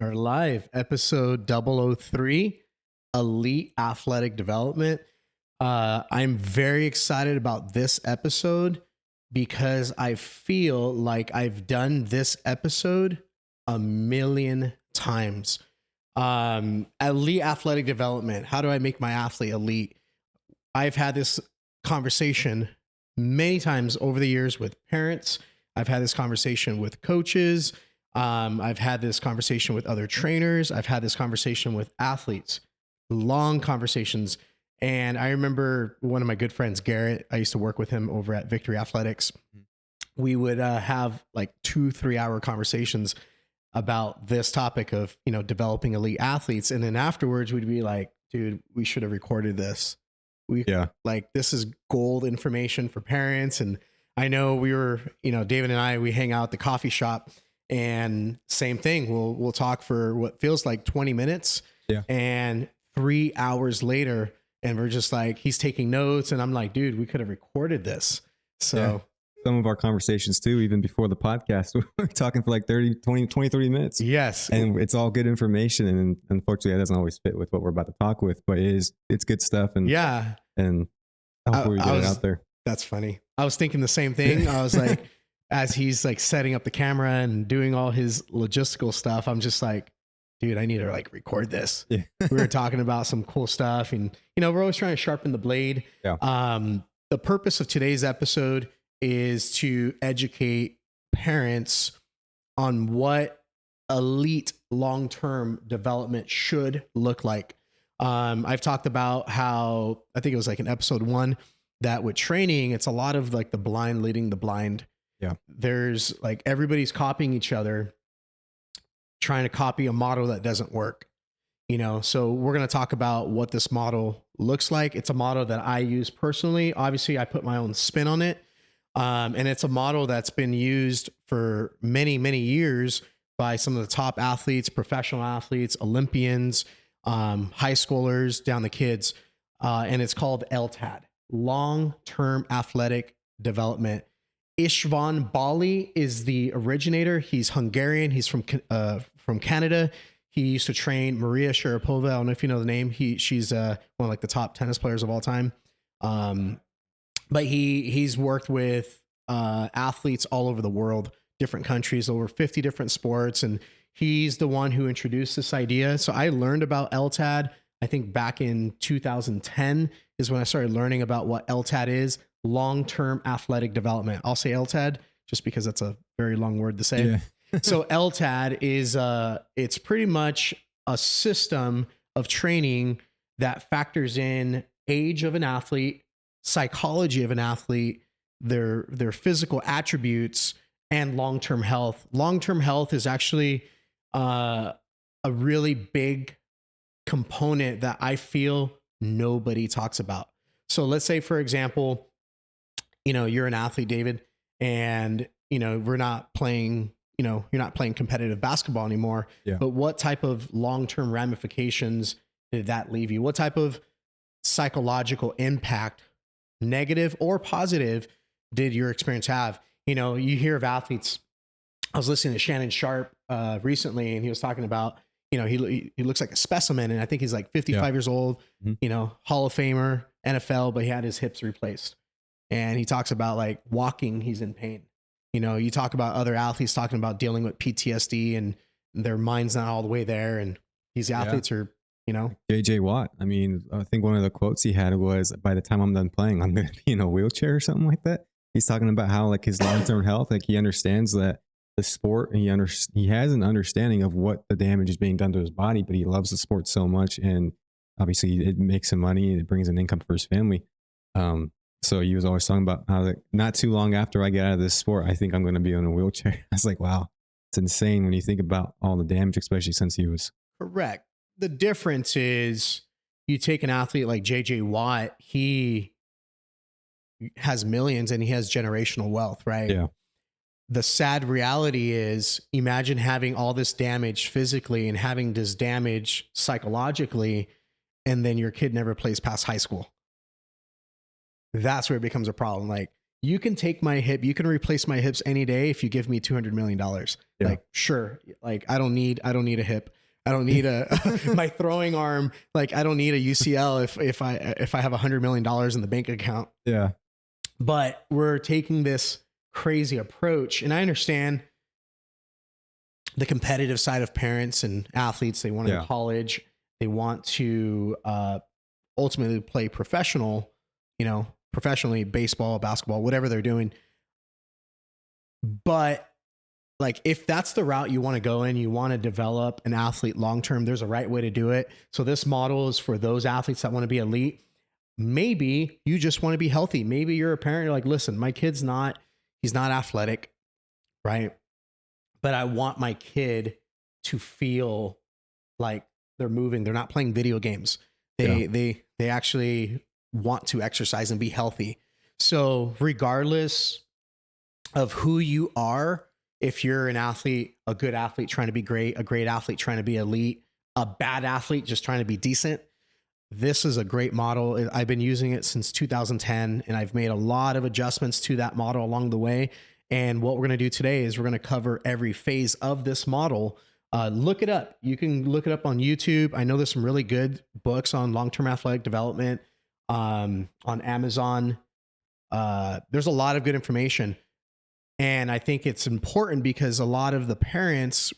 Are live, Ep.003, Elite Athletic Development. I'm very excited about this episode because I feel like I've done this episode a million times. Elite Athletic Development. How do I make my athlete elite? I've had this conversation many times over the years with parents. I've had this conversation with coaches. I've had this conversation with other trainers. I've had this conversation with athletes, long conversations. And I remember one of my good friends, Garrett, I used to work with him over at Victory Athletics. We would have like 2-3 hour conversations about this topic of, developing elite athletes. And then afterwards we'd be like, dude, we should have recorded this. Like, this is gold information for parents. And I know we were, David and I, we hang out at the coffee shop. And same thing, we'll talk for what feels like 20 minutes. Yeah. And 3 hours later, and we're just like, he's taking notes. And I'm like, dude, we could have recorded this. So some of our conversations too, even before the podcast, we're talking for like 30 minutes. Yes. And it's all good information. And unfortunately, that doesn't always fit with what we're about to talk with, but it's good stuff. And and hopefully we get it out there. That's funny. I was thinking the same thing. I was like, as he's like setting up the camera and doing all his logistical stuff, I'm just like, dude, I need to like record this. Yeah. We were talking about some cool stuff, and we're always trying to sharpen the blade. Yeah. The purpose of today's episode is to educate parents on what elite long-term development should look like. I've talked about how, I think it was like in episode 1, that with training, it's a lot of like the blind leading the blind. Yeah. There's like, everybody's copying each other, trying to copy a model that doesn't work. So we're going to talk about what this model looks like. It's a model that I use personally. Obviously, I put my own spin on it. And it's a model that's been used for many, many years by some of the top athletes, professional athletes, Olympians, high schoolers, down the kids. And it's called LTAD, Long-Term Athletic Development. Istvan Bali is the originator. He's Hungarian. He's from Canada. He used to train Maria Sharapova. I don't know if you know the name. She's one of like the top tennis players of all time. But he's worked with athletes all over the world, different countries, over 50 different sports. And he's the one who introduced this idea. So I learned about LTAD, I think back in 2010 is when I started learning about what LTAD is, long-term athletic development. I'll say LTAD just because that's a very long word to say. Yeah. So LTAD is it's pretty much a system of training that factors in age of an athlete, psychology of an athlete, their physical attributes, and long-term health. Long-term health is actually a really big component that I feel nobody talks about. So let's say, for example, you're an athlete, David, and we're not playing, you're not playing competitive basketball anymore. Yeah. But what type of long-term ramifications did that leave you? What type of psychological impact, negative or positive, did your experience have? You hear of athletes. I was listening to Shannon Sharp recently, and he was talking about, he looks like a specimen, and I think he's like 55 years old, Hall of Famer, NFL, but he had his hips replaced. And he talks about like walking, he's in pain. You talk about other athletes talking about dealing with PTSD and their mind's not all the way there. And these athletes are, JJ Watt. I mean, I think one of the quotes he had was, by the time I'm done playing, I'm going to be in a wheelchair or something like that. He's talking about how like his long-term health, like he understands that the sport, and he has an understanding of what the damage is being done to his body, but he loves the sport so much. And obviously it makes him money and it brings an income for his family. So he was always talking about how, like, not too long after I get out of this sport, I think I'm going to be in a wheelchair. I was like, wow, it's insane when you think about all the damage, especially since he was. Correct. The difference is, you take an athlete like JJ Watt, he has millions and he has generational wealth, right? Yeah. The sad reality is, imagine having all this damage physically and having this damage psychologically, and then your kid never plays past high school. That's where it becomes a problem. Like, you can take my hip, you can replace my hips any day if you give me $200 million. Yeah. Like, sure. Like, I don't need a hip. I don't need my throwing arm. Like, I don't need a UCL if I have $100 million in the bank account. Yeah. But we're taking this crazy approach, and I understand the competitive side of parents and athletes. They want to go to college. They want to ultimately play professionally, baseball, basketball, whatever they're doing. But like, if that's the route you want to go in, you want to develop an athlete long-term, there's a right way to do it. So this model is for those athletes that want to be elite. Maybe you just want to be healthy. Maybe you're a parent. You're like, listen, my kid's he's not athletic, right? But I want my kid to feel like they're moving. They're not playing video games. They actually want to exercise and be healthy. So regardless of who you are, if you're an athlete, a good athlete trying to be great, a great athlete trying to be elite, a bad athlete just trying to be decent, this is a great model. I've been using it since 2010, and I've made a lot of adjustments to that model along the way. And what we're going to do today is we're going to cover every phase of this model. Look it up. You can look it up on YouTube. I know there's some really good books on long-term athletic development on Amazon. There's a lot of good information. And I think it's important because a lot of the parents,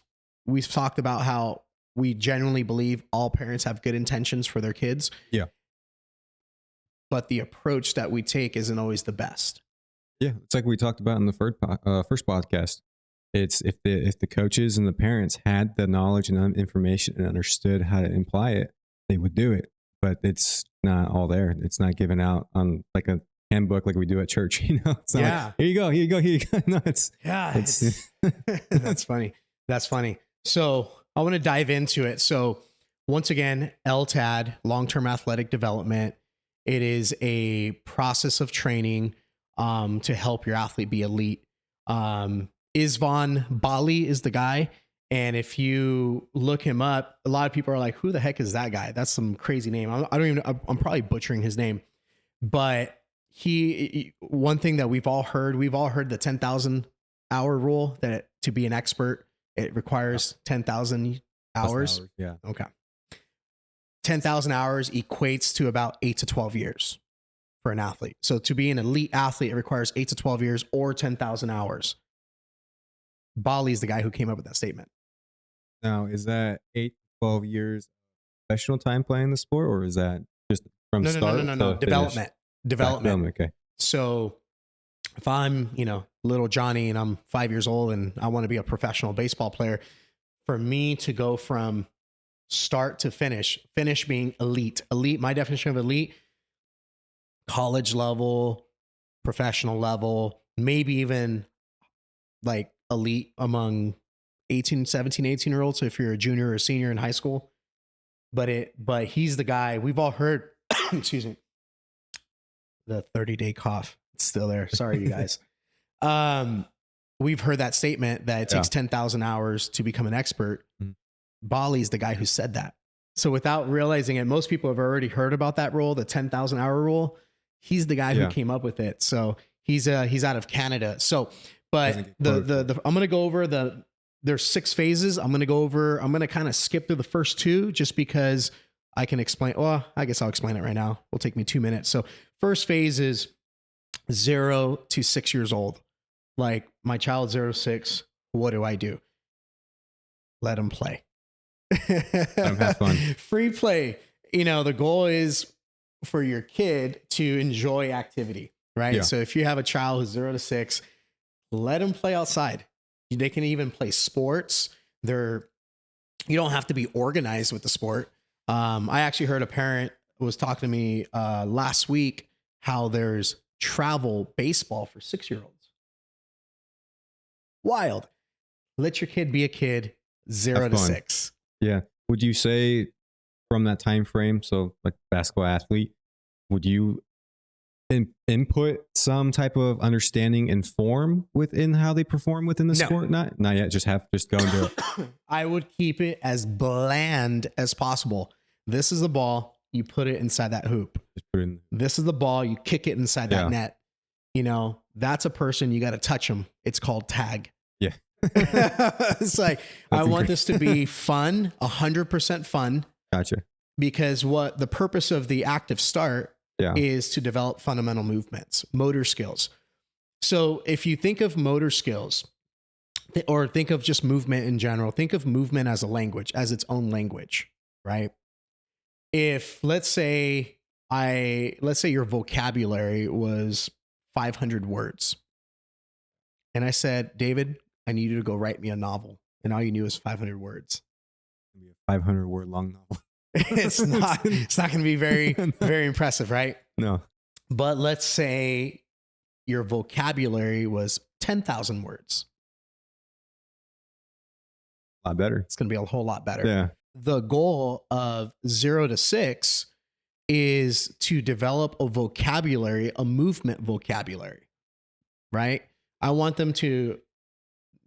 we've talked about how we genuinely believe all parents have good intentions for their kids. Yeah. But the approach that we take isn't always the best. Yeah. It's like we talked about in the first podcast. It's if the coaches and the parents had the knowledge and information and understood how to imply it, they would do it. But it's not all there. It's not given out on like a handbook like we do at church. It's not like, here you go. No, it's that's funny. That's funny. So I want to dive into it. So once again, LTAD, long-term athletic development. It is a process of training to help your athlete be elite. Isvan Bali is the guy. And if you look him up, a lot of people are like, who the heck is that guy? That's some crazy name. I'm probably butchering his name, but one thing that we've all heard the 10,000 hour rule, that to be an expert, it requires 10,000 hours. Yeah. Okay. 10,000 hours equates to about 8 to 12 years for an athlete. So to be an elite athlete, it requires 8 to 12 years or 10,000 hours. Bali's the guy who came up with that statement. Now, is that 8 to 12 years professional time playing the sport, or is that just from start? No. Development. Okay. So if I'm, little Johnny and I'm 5 years old and I want to be a professional baseball player, for me to go from start to finish being elite, my definition of elite, college level, professional level, maybe even like elite among 17, 18 year olds. So if you're a junior or a senior in high school, but he's the guy we've all heard, excuse me, the 30-day cough. It's still there. Sorry, you guys. We've heard that statement that it takes 10,000 hours to become an expert. Bali's the guy who said that. So without realizing it, most people have already heard about that rule, the 10,000 hour rule. He's the guy who came up with it. So he's out of Canada. So, but I'm going to go over there's 6 phases. I'm going to kind of skip through the first 2 just because I can explain. Well, I guess I'll explain it right now. It'll take me 2 minutes. So first phase is 0 to 6 years old. Like my child 0 to 6, what do I do? Let them play. Let them have fun. Free play. The goal is for your kid to enjoy activity, right? Yeah. So if you have a child who's 0 to 6, let them play outside. They can even play sports. You don't have to be organized with the sport. I actually heard a parent was talking to me last week how there's travel baseball for 6-year-olds. Wild. Let your kid be a kid, 0 to 6. Yeah. Would you say from that time frame, so like basketball athlete, would you input some type of understanding and form within how they perform within the sport? Not yet. Just go and do it. I would keep it as bland as possible. This is the ball. You put it inside that hoop. This is the ball. You kick it inside that net. that's a person, you got to touch them. It's called tag. Yeah. It's like, I That's want this to be fun, 100% fun, Gotcha. because what the purpose of the active start Yeah. is to develop fundamental movements, motor skills. So if you think of motor skills, or think of just movement in general, think of movement as a language, as its own language, right? If let's say your vocabulary was 500 words, and I said, David, I need you to go write me a novel, and all you knew was 500 words. It'll be a 500-word long novel. It's not going to be very, very impressive, right? No. But let's say your vocabulary was 10,000 words. A lot better. It's going to be a whole lot better. Yeah. The goal of 0 to 6 is to develop a vocabulary, a movement vocabulary, right? I want them to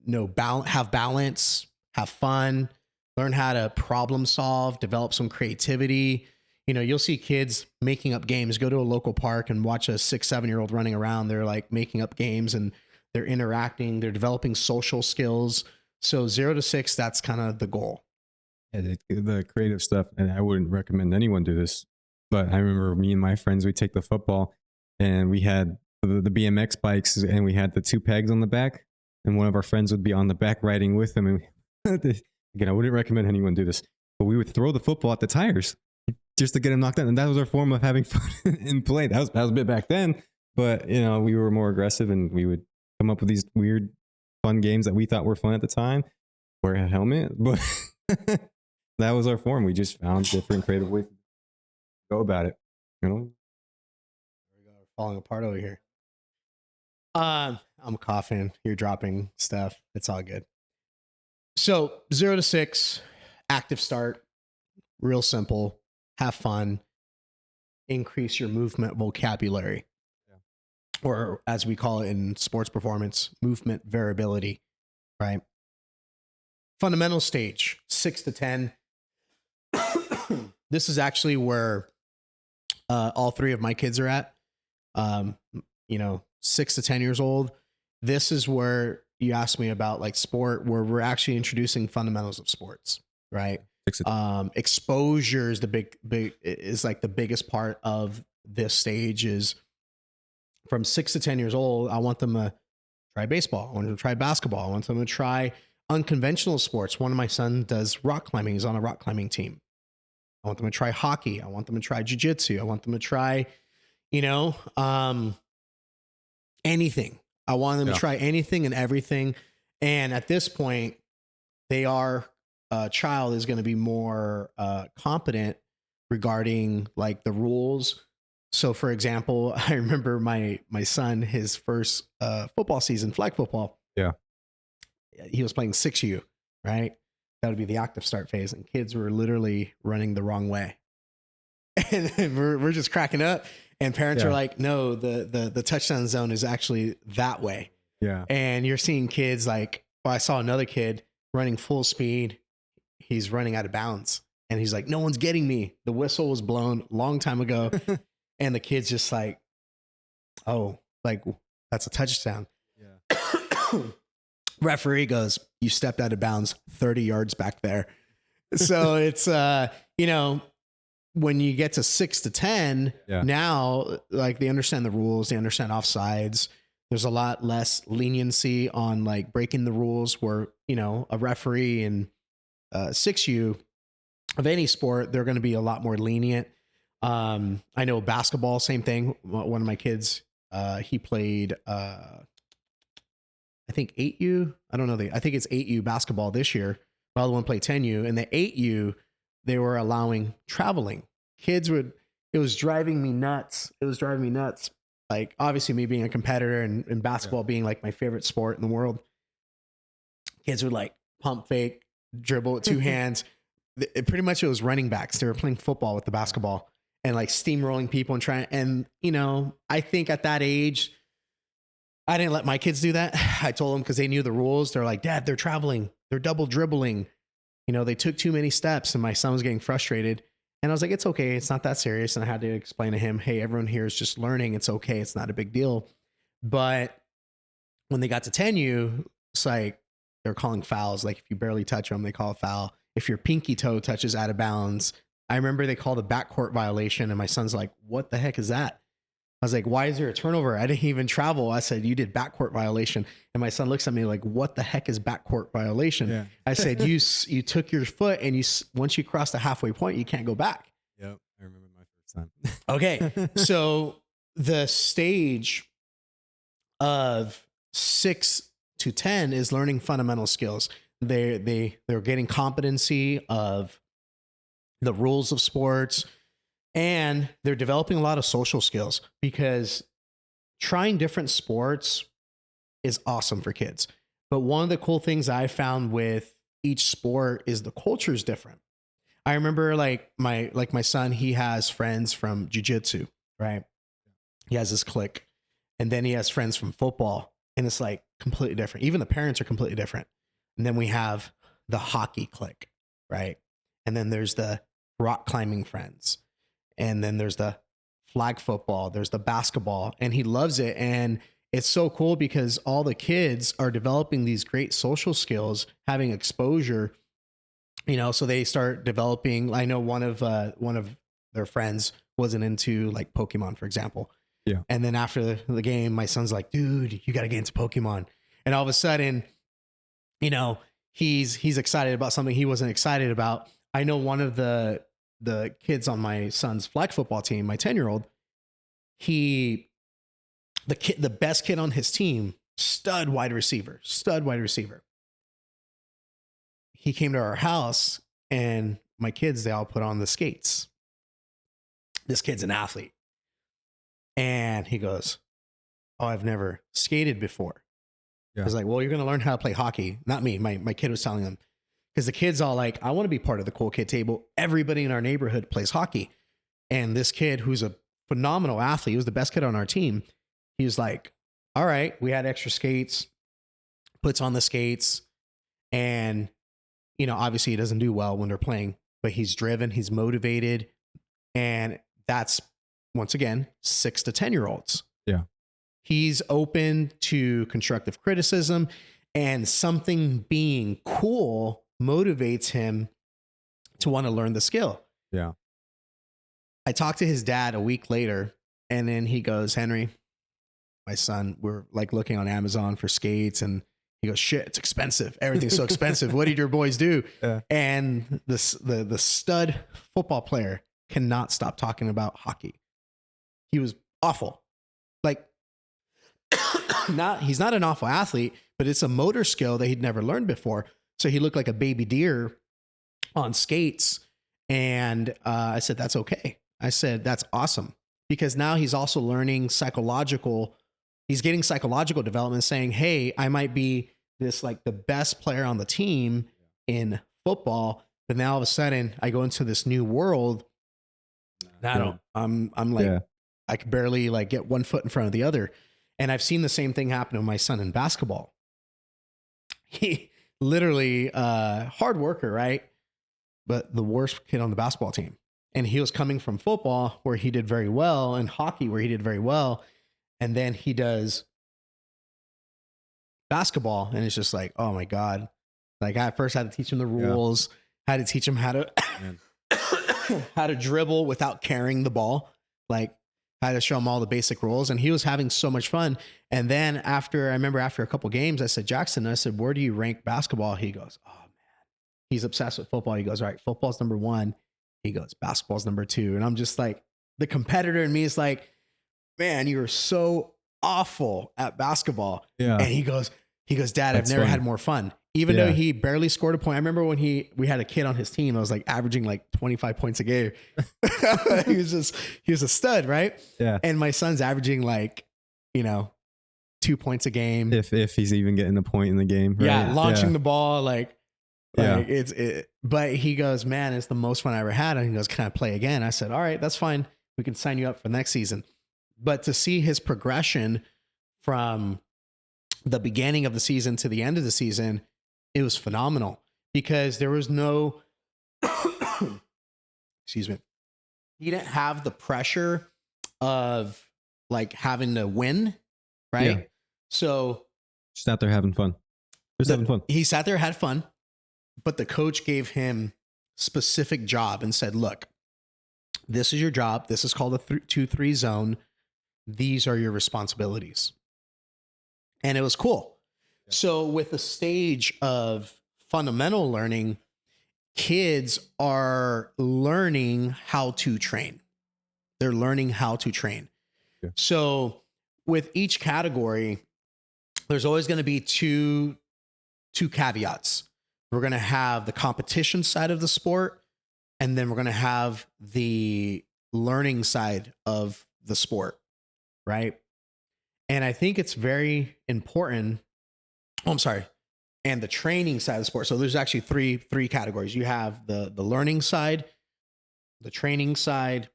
have balance, have fun, learn how to problem solve, develop some creativity. You'll see kids making up games. Go to a local park and watch a 6-7-year-old running around. They're like making up games and they're interacting. They're developing social skills. So 0 to 6, that's kind of the goal. Yeah, the creative stuff, and I wouldn't recommend anyone do this, but I remember me and my friends, we take the football and we had the BMX bikes and we had the 2 pegs on the back, and one of our friends would be on the back riding with them. And again, I wouldn't recommend anyone do this, but we would throw the football at the tires just to get them knocked out. And that was our form of having fun in play. That was a bit back then, but we were more aggressive and we would come up with these weird, fun games that we thought were fun at the time. Wear a helmet, but that was our form. We just found different creative ways to go about it. There we go. We're falling apart over here. I'm coughing. You're dropping stuff. It's all good. So 0 to 6, active start, real simple. Have fun. Increase your movement vocabulary, or as we call it in sports performance, movement variability. Right. Fundamental stage, 6 to 10. This is actually where all 3 of my kids are at. 6 to 10 years old. This is where you asked me about like sport, where we're actually introducing fundamentals of sports, right? Exposure is is like the biggest part of this stage. Is from 6 to 10 years old. I want them to try baseball. I want them to try basketball. I want them to try unconventional sports. One of my sons does rock climbing. He's on a rock climbing team. I want them to try hockey. I want them to try jiu-jitsu. I want them to try, anything. I want them to try anything and everything. And at this point, child is going to be more competent regarding like the rules. So for example, I remember my son, his first football season, flag football. Yeah. He was playing 6U, right? That would be the active start phase. And kids were literally running the wrong way. And we're just cracking up. And parents are like, no, the touchdown zone is actually that way. Yeah. And you're seeing kids like, I saw another kid running full speed. He's running out of bounds. And he's like, no one's getting me. The whistle was blown a long time ago. And the kid's just like, oh, like that's a touchdown. Yeah. Referee goes, you stepped out of bounds 30 yards back there. So it's, when you get to 6 to 10, now like they understand the rules, they understand offsides. There's a lot less leniency on like breaking the rules where, a referee in 6U of any sport, they're going to be a lot more lenient. I know basketball, same thing. One of my kids, he played, I think 8U. I don't know. I think it's 8U basketball this year. The other one played 10U, and the 8U, they were allowing traveling. It was driving me nuts. Like obviously me being a competitor and basketball being like my favorite sport in the world. Kids would like pump fake, dribble with 2 hands. Pretty much it was running backs. They were playing football with the basketball and like steamrolling people and trying. And, I think at that age, I didn't let my kids do that. I told them because they knew the rules. They're like, Dad, they're traveling. They're double dribbling. They took too many steps and my son was getting frustrated. And I was like, it's okay. It's not that serious. And I had to explain to him, hey, everyone here is just learning. It's okay. It's not a big deal. But when they got to 10U, it's like they're calling fouls. Like if you barely touch them, they call a foul. If your pinky toe touches out of bounds, I remember they called a backcourt violation, and my son's like, "What the heck is that?" I was like, "Why is there a turnover? I didn't even travel." I said, "You did backcourt violation." And my son looks at me like, "What the heck is backcourt violation?" Yeah. I said, "You took your foot, and once you cross the halfway point, you can't go back." Yep. I remember my first time. Okay. So the stage of 6 to 10 is learning fundamental skills. They're getting competency of the rules of sports, and they're developing a lot of social skills, because trying different sports is awesome for kids. But one of the cool things I found with each sport is the culture is different. I remember like my son, he has friends from jiu-jitsu, right? He has his clique. And then he has friends from football, and it's like completely different. Even the parents are completely different. And then we have the hockey clique, right? And then there's the rock climbing friends. And then there's the flag football, there's the basketball, and he loves it. And it's so cool because all the kids are developing these great social skills, having exposure, so they start developing. I know one of their friends wasn't into like Pokemon, for example. Yeah. And then after the game, my son's like, "Dude, you got to get into Pokemon." And all of a sudden, he's excited about something he wasn't excited about. I know one of the kids on my son's flag football team, my 10-year-old, the best kid on his team, stud wide receiver. He came to our house, and my kids, they all put on the skates. This kid's an athlete. And he goes, "Oh, I've never skated before." Yeah. I was like, "Well, you're going to learn how to play hockey." Not me. My kid was telling them, because the kid's all like, "I want to be part of the cool kid table. Everybody in our neighborhood plays hockey." And this kid, who's a phenomenal athlete, he was the best kid on our team. He was like, "All right, we had extra skates," puts on the skates. And, obviously he doesn't do well when they're playing, but he's driven, he's motivated. And that's, once again, 6 to 10-year-olds. Yeah. He's open to constructive criticism, and something being cool motivates him to want to learn the skill. Yeah. I talked to his dad a week later, and then he goes, "Henry, my son, we're like looking on Amazon for skates." And he goes, "Shit, it's expensive. Everything's so expensive. What did your boys do?" Yeah. And the stud football player cannot stop talking about hockey. He was awful. Like, he's not an awful athlete, but it's a motor skill that he'd never learned before. So he looked like a baby deer on skates. And I said, "That's okay." I said, "That's awesome." Because now he's also learning he's getting psychological development, saying, "Hey, I might be this like the best player on the team in football, but now all of a sudden I go into this new world. I'm like, Yeah. I could barely like get one foot in front of the other." And I've seen the same thing happen to my son in basketball. He literally hard worker, right? But the worst kid on the basketball team. And he was coming from football, where he did very well, and hockey, where he did very well. And then he does basketball, and it's just like, oh my God. Like, I first had to teach him the rules, had to teach him how to how to dribble without carrying the ball. Like, I had to show him all the basic rules, and he was having so much fun. And then I remember after a couple games, I said, "Jackson," I said, "where do you rank basketball?" He goes, "Oh man." He's obsessed with football. He goes, "All right, football's number 1." He goes, "Basketball's number 2." And I'm just like, the competitor in me is like, "Man, you're so awful at basketball." Yeah. And he goes, "Dad, That's I've never funny. had more fun." Even though he barely scored a point. I remember when we had a kid on his team, I was like averaging like 25 points a game. he was a stud, right? Yeah. And my son's averaging like, 2 points a game. If he's even getting a point in the game. Right? Yeah. Launching the ball, Yeah. but he goes, "Man, it's the most fun I ever had." And he goes, "Can I play again?" I said, "All right, that's fine. We can sign you up for next season." But to see his progression from the beginning of the season to the end of the season, it was phenomenal, because there was no, excuse me, he didn't have the pressure of like having to win. Right. Yeah. So Just out there having fun. Just having fun. He sat there, had fun, but the coach gave him specific job and said, look, this is your job. This is called a 2-3 zone. These are your responsibilities. And it was cool. Yeah. So with the stage of fundamental learning, kids are learning how to train. They're learning how to train. Yeah. So with each category, there's always going to be two caveats. We're going to have the competition side of the sport, and then we're going to have the learning side of the sport, right? And I think it's very important. Oh, I'm sorry. And the training side of the sport. So there's actually three categories. You have the learning side, the training side,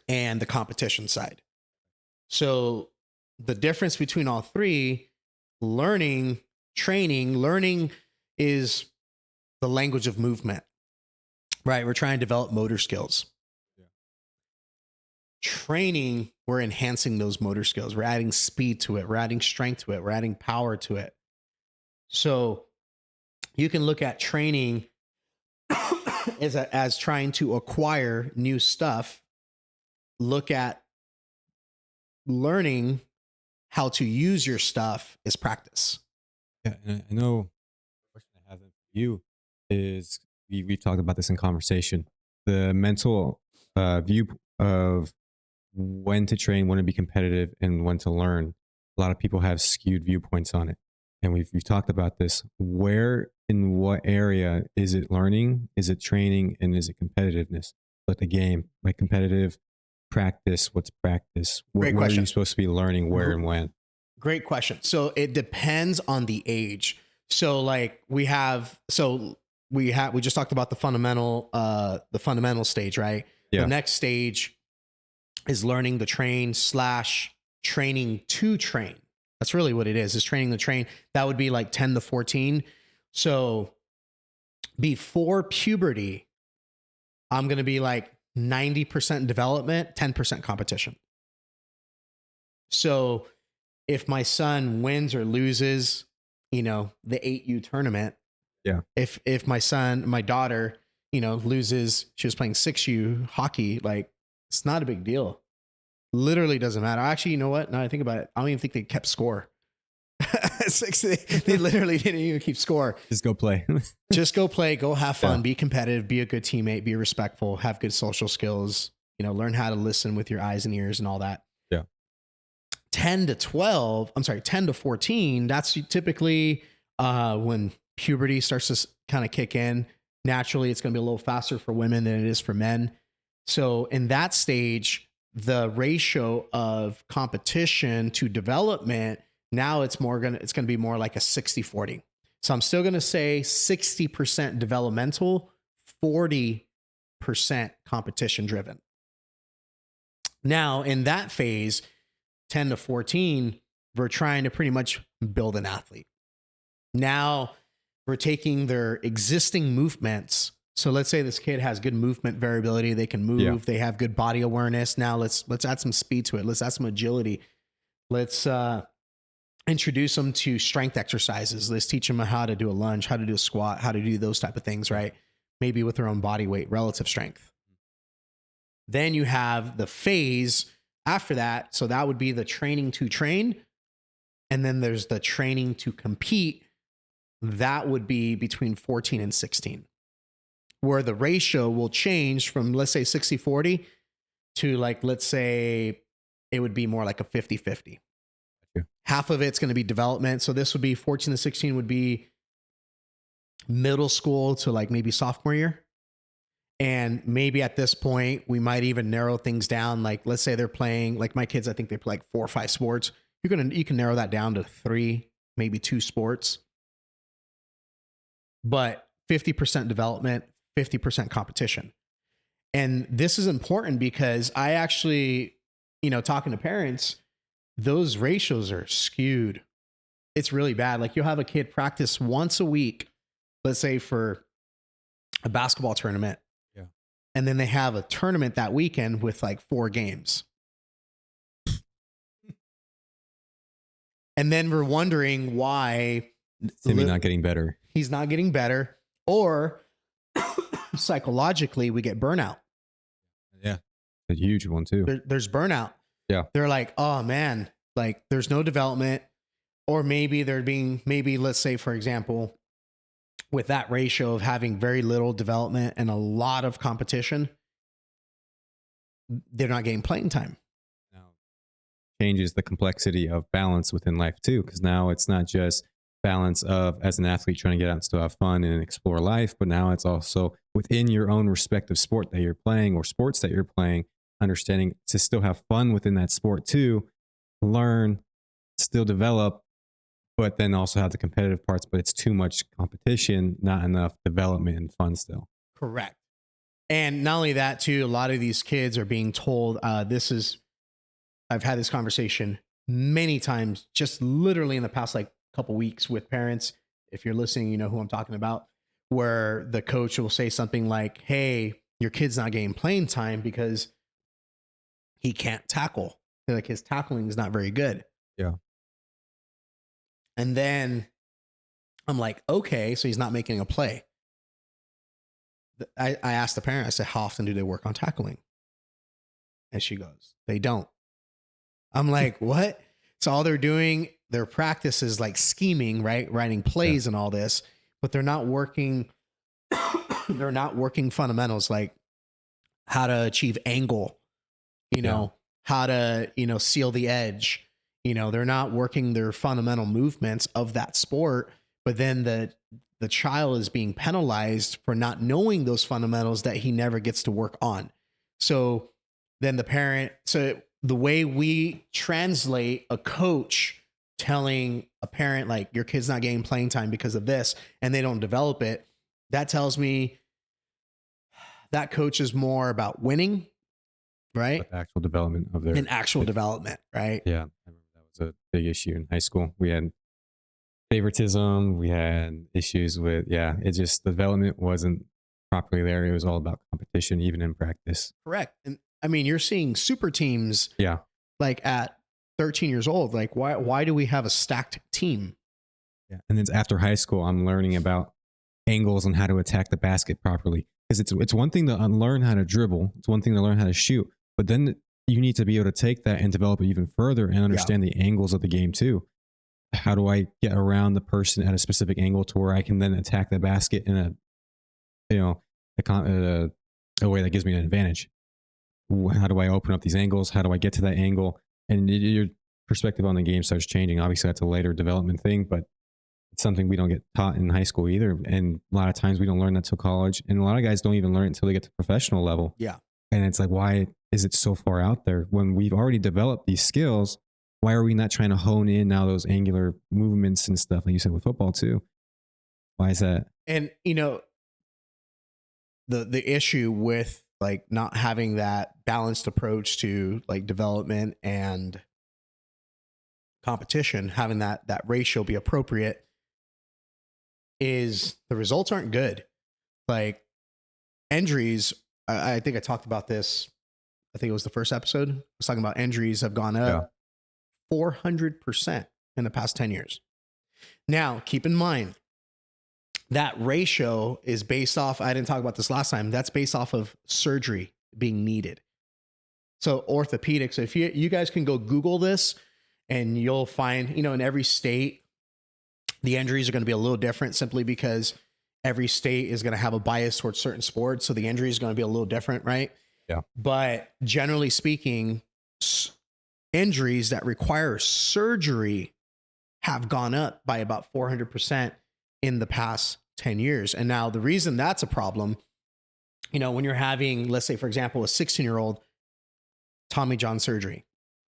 and the competition side. So the difference between all three, learning, training, learning is the language of movement, right? We're trying to develop motor skills. Yeah. Training, we're enhancing those motor skills. We're adding speed to it. We're adding strength to it. We're adding power to it. So you can look at training as trying to acquire new stuff. Look at learning how to use your stuff as practice. Yeah, and I know the question I have for you is we talked about this in conversation. The mental view of when to train, when to be competitive, and when to learn. A lot of people have skewed viewpoints on it. And we've talked about this. Where in what area is it learning? Is it training? And is it competitiveness? Like the game, like competitive practice. What's practice? Where are you supposed to be learning? Where and when? Great question. So it depends on the age. So like we just talked about the fundamental stage, right? Yeah. The next stage is learning the training to train. That's really what it is training to train. That would be like 10 to 14. So before puberty, I'm going to be like 90% development, 10% competition. So if my son wins or loses, the 8U tournament, yeah. If my daughter, loses, she was playing 6U hockey, like it's not a big deal. Literally doesn't matter. Actually, you know what? Now I think about it, I don't even think they kept score. They literally didn't even keep score. Just go play. Just go play, go have fun, be competitive, be a good teammate, be respectful, have good social skills, learn how to listen with your eyes and ears and all that. Yeah. 10 to 14, that's typically when puberty starts to kind of kick in. Naturally, it's going to be a little faster for women than it is for men. So in that stage, the ratio of competition to development, now it's going to be more like a 60-40. So I'm still going to say 60% developmental, 40% competition driven. Now in that phase, 10 to 14, we're trying to pretty much build an athlete. Now we're taking their existing movements. So let's say this kid has good movement variability. They can move. They have good body awareness. Now let's add some speed to it. Let's add some agility. Let's introduce them to strength exercises. Let's teach them how to do a lunge, how to do a squat, how to do those type of things, right? Maybe with their own body weight, relative strength. Then you have the phase after that. So that would be the training to train. And then there's the training to compete. That would be between 14 and 16, where the ratio will change from, let's say 60-40 to like, let's say it would be more like a 50-50. Half of it's going to be development. So this would be 14 to 16 would be middle school to like maybe sophomore year. And maybe at this point, we might even narrow things down. Like, let's say they're playing, like my kids, I think they play like 4 or 5 sports. You can narrow that down to 3, maybe 2 sports. But 50% development, 50% competition. And this is important because I actually, talking to parents, those ratios are skewed. It's really bad. Like you'll have a kid practice once a week, let's say for a basketball tournament. Yeah. And then they have a tournament that weekend with like 4 games. And then we're wondering why Timmy not getting better. he's not getting better, or psychologically we get burnout. Yeah. A huge one too. There's burnout. Yeah. They're like, oh man, like there's no development. Or maybe let's say, for example, with that ratio of having very little development and a lot of competition, they're not getting playing time. Now changes the complexity of balance within life too, because now it's not just balance of as an athlete trying to get out and still have fun and explore life, but now it's also within your own respective sport that you're playing or sports that you're playing, understanding to still have fun within that sport too, learn, still develop, but then also have the competitive parts, but it's too much competition, not enough development and fun still. Correct. And not only that too, a lot of these kids are being told, I've had this conversation many times, just literally in the past like couple weeks with parents. If you're listening, you know who I'm talking about, where the coach will say something like, hey, your kid's not getting playing time because he can't tackle. Like his tackling is not very good. Yeah. And then I'm like, okay, so he's not making a play. I asked the parent, I said, how often do they work on tackling? And she goes, they don't. I'm like, what? So all they're doing, their practice is like scheming, right? Writing plays and all this, but they're not working. They're not working fundamentals like how to achieve angle, how to, seal the edge. They're not working their fundamental movements of that sport, but then the child is being penalized for not knowing those fundamentals that he never gets to work on. So then the way we translate a coach telling a parent, like, your kid's not getting playing time because of this, and they don't develop it, that tells me that coach is more about winning, right? But the actual development of their development, right? Yeah. I remember that was a big issue in high school. We had favoritism. We had issues with, it just, development wasn't properly there. It was all about competition, even in practice. Correct. And I mean, you're seeing super teams like at 13 years old. Like, why do we have a stacked team? Yeah. And then after high school, I'm learning about angles and how to attack the basket properly. Because it's one thing to learn how to dribble. It's one thing to learn how to shoot. But then you need to be able to take that and develop it even further and understand the angles of the game too. How do I get around the person at a specific angle to where I can then attack the basket in a way that gives me an advantage? How do I open up these angles? How do I get to that angle? And your perspective on the game starts changing. Obviously, that's a later development thing, but it's something we don't get taught in high school either. And a lot of times we don't learn that till college. And a lot of guys don't even learn it until they get to professional level. Yeah. And it's like, why is it so far out there when we've already developed these skills? Why are we not trying to hone in now those angular movements and stuff, like you said with football too? Why is that? And the issue with like not having that balanced approach to like development and competition, having that ratio be appropriate, is the results aren't good. Like injuries, I think I talked about this. I think it was the first episode. I was talking about injuries have gone up 400% in the past 10 years. Now, keep in mind, that ratio is based off, I didn't talk about this last time, that's based off of surgery being needed. So orthopedics, if you guys can go Google this and you'll find, in every state, the injuries are going to be a little different simply because every state is going to have a bias towards certain sports. So the injury is going to be a little different, right? Yeah. But generally speaking, injuries that require surgery have gone up by about 400% in the past 10 years. And now the reason that's a problem, when you're having, let's say, for example, a 16-year-old Tommy John surgery.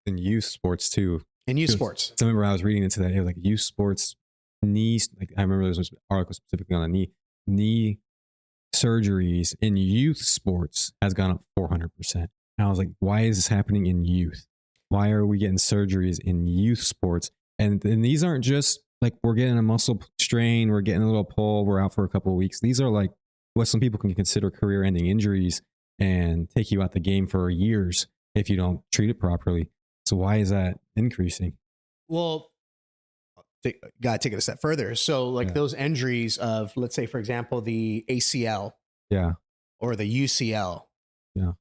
In youth sports too. In youth sports. I remember I was reading into that. It was like youth sports knees. Like I remember there was an article specifically on the knee surgeries in youth sports has gone up 400%. And I was like, why is this happening in youth? Why are we getting surgeries in youth sports? And these aren't just like we're getting a muscle strain, we're getting a little pull, we're out for a couple of weeks. These are like what some people can consider career-ending injuries and take you out the game for years if you don't treat it properly. So why is that increasing? Well, got to take it a step further. So like Yeah. those injuries of, let's say, for example, the ACL Yeah. or the UCL, Yeah.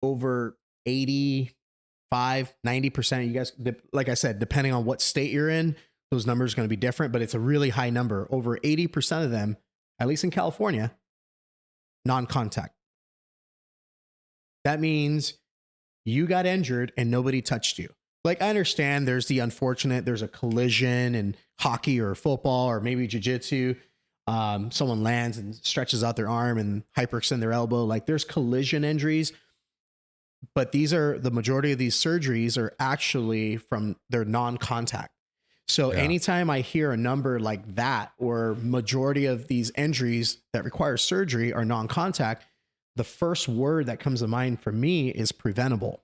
over 85, 90%, you guys, like I said, depending on what state you're in, those numbers are going to be different, but it's a really high number. Over 80% of them, at least in California, non-contact. That means you got injured and nobody touched you. Like, I understand there's the unfortunate, there's a collision in hockey or football or maybe jiu-jitsu. Someone lands and stretches out their arm and hyperextend their elbow. Like, there's collision injuries, but the majority of these surgeries are actually from their non-contact. So anytime I hear a number like that, or majority of these injuries that require surgery are non-contact, the first word that comes to mind for me is preventable.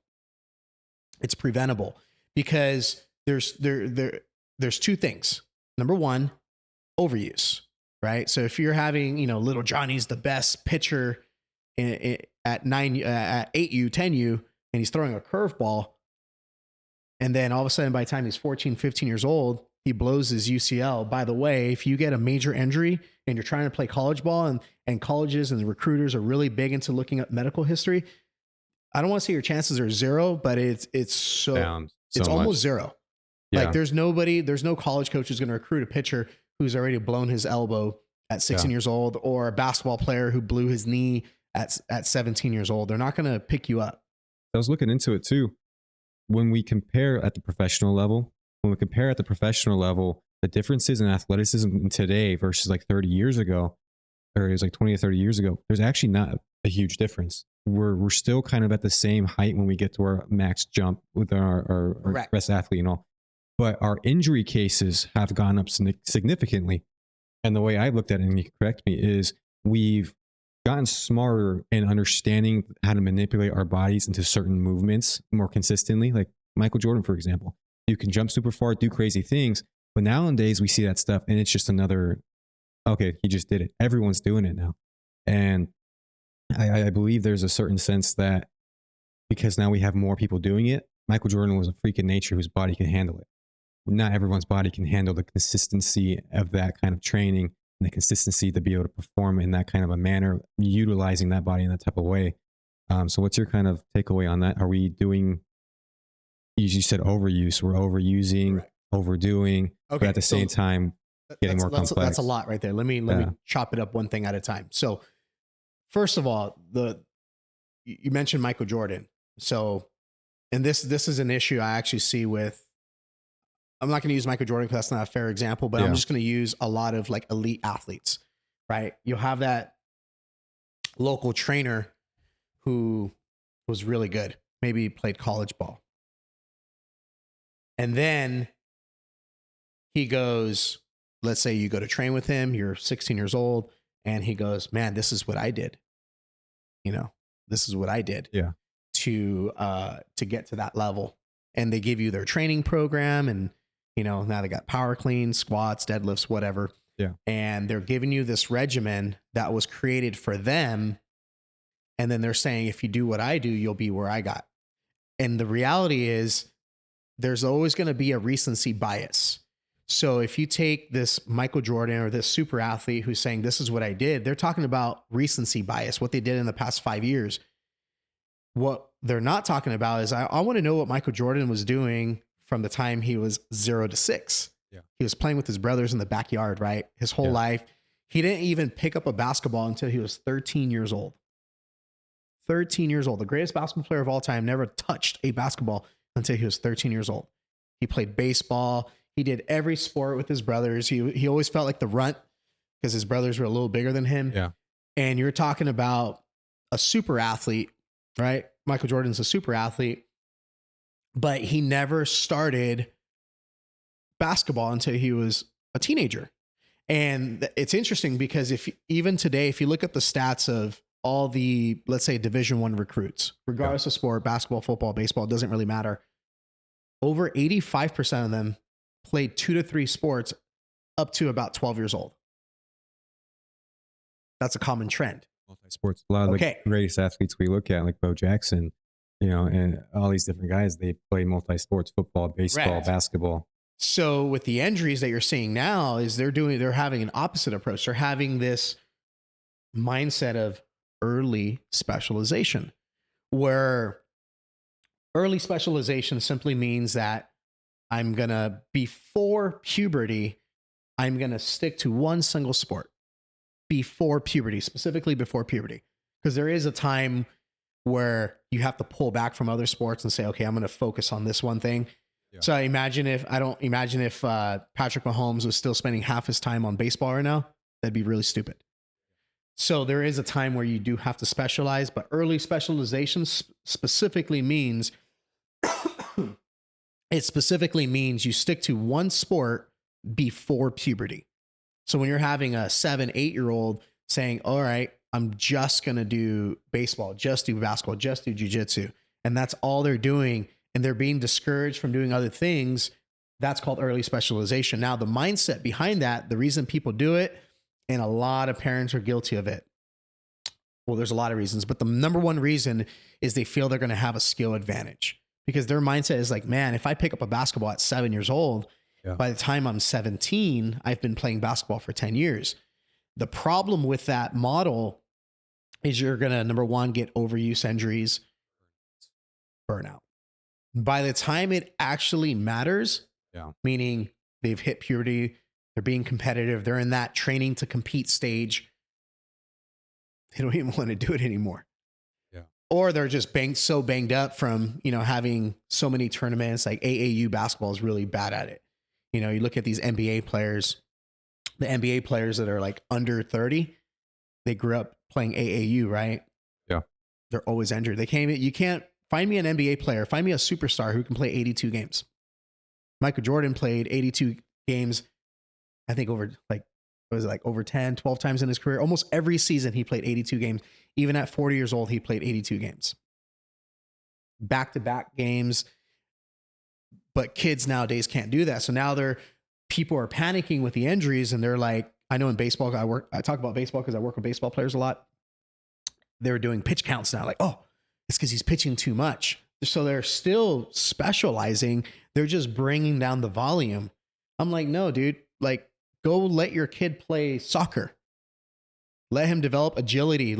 It's preventable because there's two things. Number one, overuse, right? So if you're having, little Johnny's the best pitcher at 8U, 10U, and he's throwing a curveball, and then all of a sudden by the time he's 14, 15 years old, he blows his UCL. By the way, if you get a major injury and you're trying to play college ball, and colleges and the recruiters are really big into looking up medical history, I don't want to say your chances are zero, but it's almost zero. Yeah. Like there's no college coach who's going to recruit a pitcher who's already blown his elbow at 16 years old, or a basketball player who blew his knee at 17 years old. They're not going to pick you up. I was looking into it too. When we compare at the professional level, the differences in athleticism today versus like 30 years ago, or it was like 20 to 30 years ago, there's actually not a huge difference. We're still kind of at the same height when we get to our max jump with our best athlete and all. But our injury cases have gone up significantly. And the way I looked at it, and you can correct me, is we've gotten smarter in understanding how to manipulate our bodies into certain movements more consistently. Like Michael Jordan, for example, you can jump super far, do crazy things. But nowadays we see that stuff and it's just another, okay, he just did it. Everyone's doing it now. And I believe there's a certain sense that because now we have more people doing it, Michael Jordan was a freak in nature whose body can handle it. Not everyone's body can handle the consistency of that kind of training and the consistency to be able to perform in that kind of a manner, utilizing that body in that type of way. So what's your kind of takeaway on that? Are we doing, you said overuse, we're overusing, overdoing, but at the same time, getting more complex. That's a lot right there. Let me chop it up one thing at a time. So first of all, you mentioned Michael Jordan. So, and this is an issue I actually see with, I'm not going to use Michael Jordan because that's not a fair example, but I'm just going to use a lot of like elite athletes, right? You'll have that local trainer who was really good. Maybe he played college ball. And then he goes, let's say you go to train with him, you're 16 years old, and he goes, man, this is what I did. This is what I did to get to that level. And they give you their training program, and now they got power clean, squats, deadlifts, whatever. Yeah. And they're giving you this regimen that was created for them. And then they're saying, if you do what I do, you'll be where I got. And the reality is there's always going to be a recency bias. So if you take this Michael Jordan or this super athlete who's saying, this is what I did, they're talking about recency bias, what they did in the past 5 years. What they're not talking about is I want to know what Michael Jordan was doing from the time he was 0 to 6. Yeah. He was playing with his brothers in the backyard, right? His whole life. He didn't even pick up a basketball until he was 13 years old. 13 years old. The greatest basketball player of all time never touched a basketball until he was 13 years old. He played baseball. He did every sport with his brothers. He always felt like the runt because his brothers were a little bigger than him. Yeah. And you're talking about a super athlete, right? Michael Jordan's a super athlete, but he never started basketball until he was a teenager. And it's interesting because even today, if you look at the stats of all the, let's say, Division I recruits, regardless of sport, basketball, football, baseball, it doesn't really matter. Over 85% of them played 2 to 3 sports up to about 12 years old. That's a common trend. Multi-sports. A lot of the greatest athletes we look at, like Bo Jackson, and all these different guys, they play multi-sports, football, baseball, basketball. So with the injuries that you're seeing now is they're having an opposite approach. They're having this mindset of early specialization, where early specialization simply means that before puberty, I'm going to stick to one single sport before puberty, specifically before puberty. Because there is a time where you have to pull back from other sports and say, okay, I'm going to focus on this one thing. Yeah. So I don't imagine if Patrick Mahomes was still spending half his time on baseball right now. That'd be really stupid. So there is a time where you do have to specialize, but early specialization specifically means you stick to one sport before puberty. So when you're having a 7, 8-year-old saying, all right, I'm just going to do baseball, just do basketball, just do jujitsu, and that's all they're doing, and they're being discouraged from doing other things, that's called early specialization. Now, the mindset behind that, the reason people do it, and a lot of parents are guilty of it. Well, there's a lot of reasons, but the number one reason is they feel they're going to have a skill advantage because their mindset is like, man, if I pick up a basketball at 7 years old, by the time I'm 17, I've been playing basketball for 10 years. The problem with that model is you're going to, number one, get overuse injuries, burnout. By the time it actually matters, meaning they've hit puberty, they're being competitive, they're in that training to compete stage, they don't even want to do it anymore. Yeah. Or they're just so banged up from, having so many tournaments. Like AAU basketball is really bad at it. You look at these NBA players, the NBA players that are like under 30, they grew up playing AAU, right? Yeah. They're always injured. You can't find me an NBA player, find me a superstar who can play 82 games. Michael Jordan played 82 games, I think over 10, 12 times in his career. Almost every season he played 82 games. Even at 40 years old, he played 82 games. Back-to-back games. But kids nowadays can't do that. So now people are panicking with the injuries, and they're like, I know in baseball, I talk about baseball because I work with baseball players a lot. They're doing pitch counts now. Like, oh, it's because he's pitching too much. So they're still specializing. They're just bringing down the volume. I'm like, no, dude, like, go let your kid play soccer. Let him develop agility.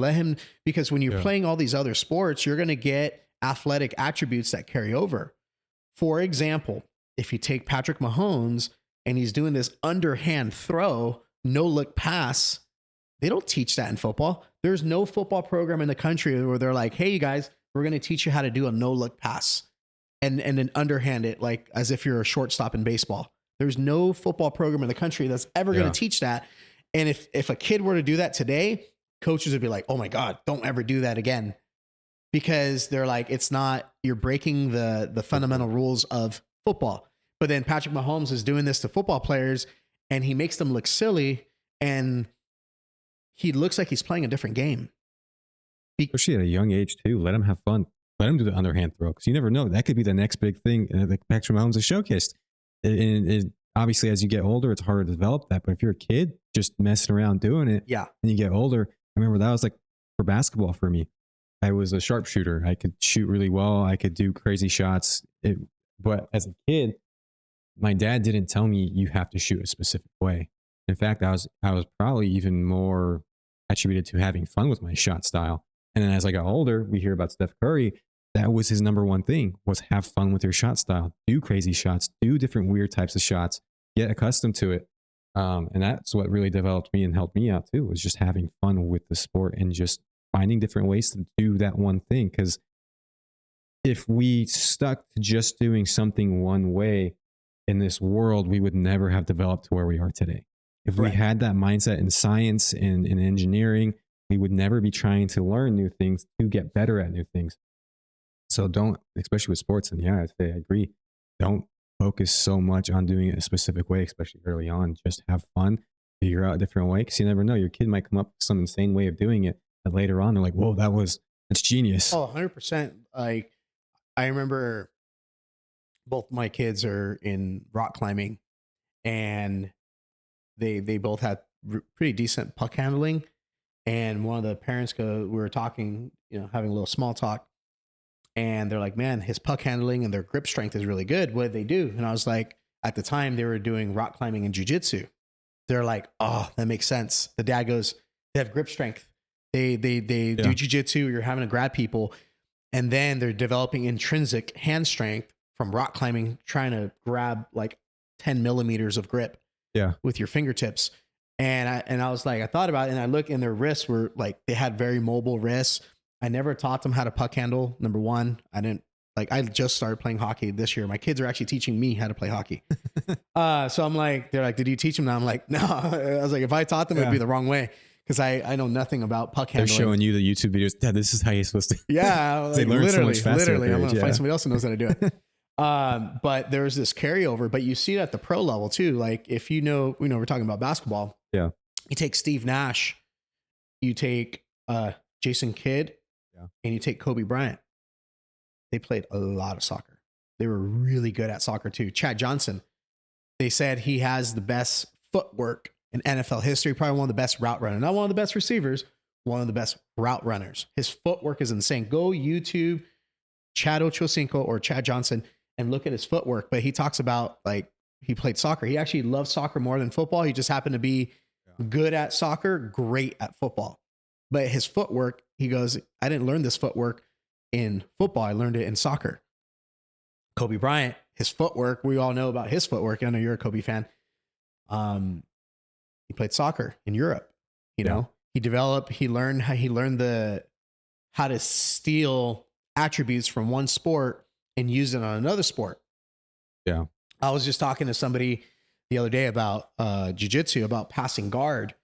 Because when you're playing all these other sports, you're going to get athletic attributes that carry over. For example, if you take Patrick Mahomes and he's doing this underhand throw, no look pass, they don't teach that in football. There's no football program in the country where they're like, hey, you guys, we're going to teach you how to do a no look pass and then underhand it like as if you're a shortstop in baseball. There's no football program in the country that's ever going to teach that. And if a kid were to do that today, coaches would be like, oh my God, don't ever do that again. Because they're like, you're breaking the fundamental rules of football. But then Patrick Mahomes is doing this to football players and he makes them look silly and he looks like he's playing a different game. Especially at a young age too. Let him have fun. Let him do the underhand throw because you never know. That could be the next big thing that Patrick Mahomes has showcased. And obviously, as you get older, it's harder to develop that. But if you're a kid just messing around doing it, and you get older, I remember that was like for basketball for me. I was a sharpshooter. I could shoot really well. I could do crazy shots. But as a kid, my dad didn't tell me you have to shoot a specific way. In fact, I was probably even more attributed to having fun with my shot style. And then as I got older, we hear about Steph Curry. That was his number one thing, was have fun with your shot style. Do crazy shots. Do different weird types of shots. Get accustomed to it. And that's what really developed me and helped me out too, was just having fun with the sport and just finding different ways to do that one thing. Because if we stuck to just doing something one way in this world, we would never have developed to where we are today. If we had that mindset in science and in engineering, we would never be trying to learn new things to get better at new things. So don't, especially with sports, and I agree, don't focus so much on doing it a specific way, especially early on. Just have fun, figure out a different way, because you never know. Your kid might come up with some insane way of doing it. And later on, they're like, whoa, that's genius. Oh, 100%. Like, I remember both my kids are in rock climbing, and they both had pretty decent puck handling. And one of the parents we were talking, having a little small talk, and they're like, man, his puck handling and their grip strength is really good. What did they do? And I was like, at the time they were doing rock climbing and jujitsu. They're like, oh, that makes sense. The dad goes, they have grip strength. They do jujitsu. You're having to grab people, and then they're developing intrinsic hand strength from rock climbing, trying to grab like 10 millimeters of grip with your fingertips. And I was like, I thought about it, and I look, and their wrists were like, they had very mobile wrists. I never taught them how to puck handle. Number one, I just started playing hockey this year. My kids are actually teaching me how to play hockey. So I'm like, they're like, did you teach them? Now I'm like, no. I was like, if I taught them, it'd be the wrong way, because I know nothing about puck handling. They're showing you the YouTube videos. Dad, this is how you're supposed to. Yeah, like, they learn so much faster. Literally, I'm going to find somebody else who knows how to do it. But there's this carryover, but you see it at the pro level too. Like if we're talking about basketball. Yeah. You take Steve Nash, you take Jason Kidd, and you take Kobe Bryant. They played a lot of soccer. They were really good at soccer too. Chad Johnson, they said he has the best footwork in NFL history, probably one of the best route runners. Not one of the best receivers, one of the best route runners. His footwork is insane. Go YouTube Chad Ochocinco or Chad Johnson and look at his footwork. But he talks about like he played soccer. He actually loved soccer more than football. He just happened to be good at soccer, great at football. But his footwork, he goes, I didn't learn this footwork in football. I learned it in soccer. Kobe Bryant, his footwork, we all know about his footwork. I know you're a Kobe fan. He played soccer in Europe. You know, he learned how to steal attributes from one sport and use it on another sport. Yeah. I was just talking to somebody the other day about jiu-jitsu, about passing guard,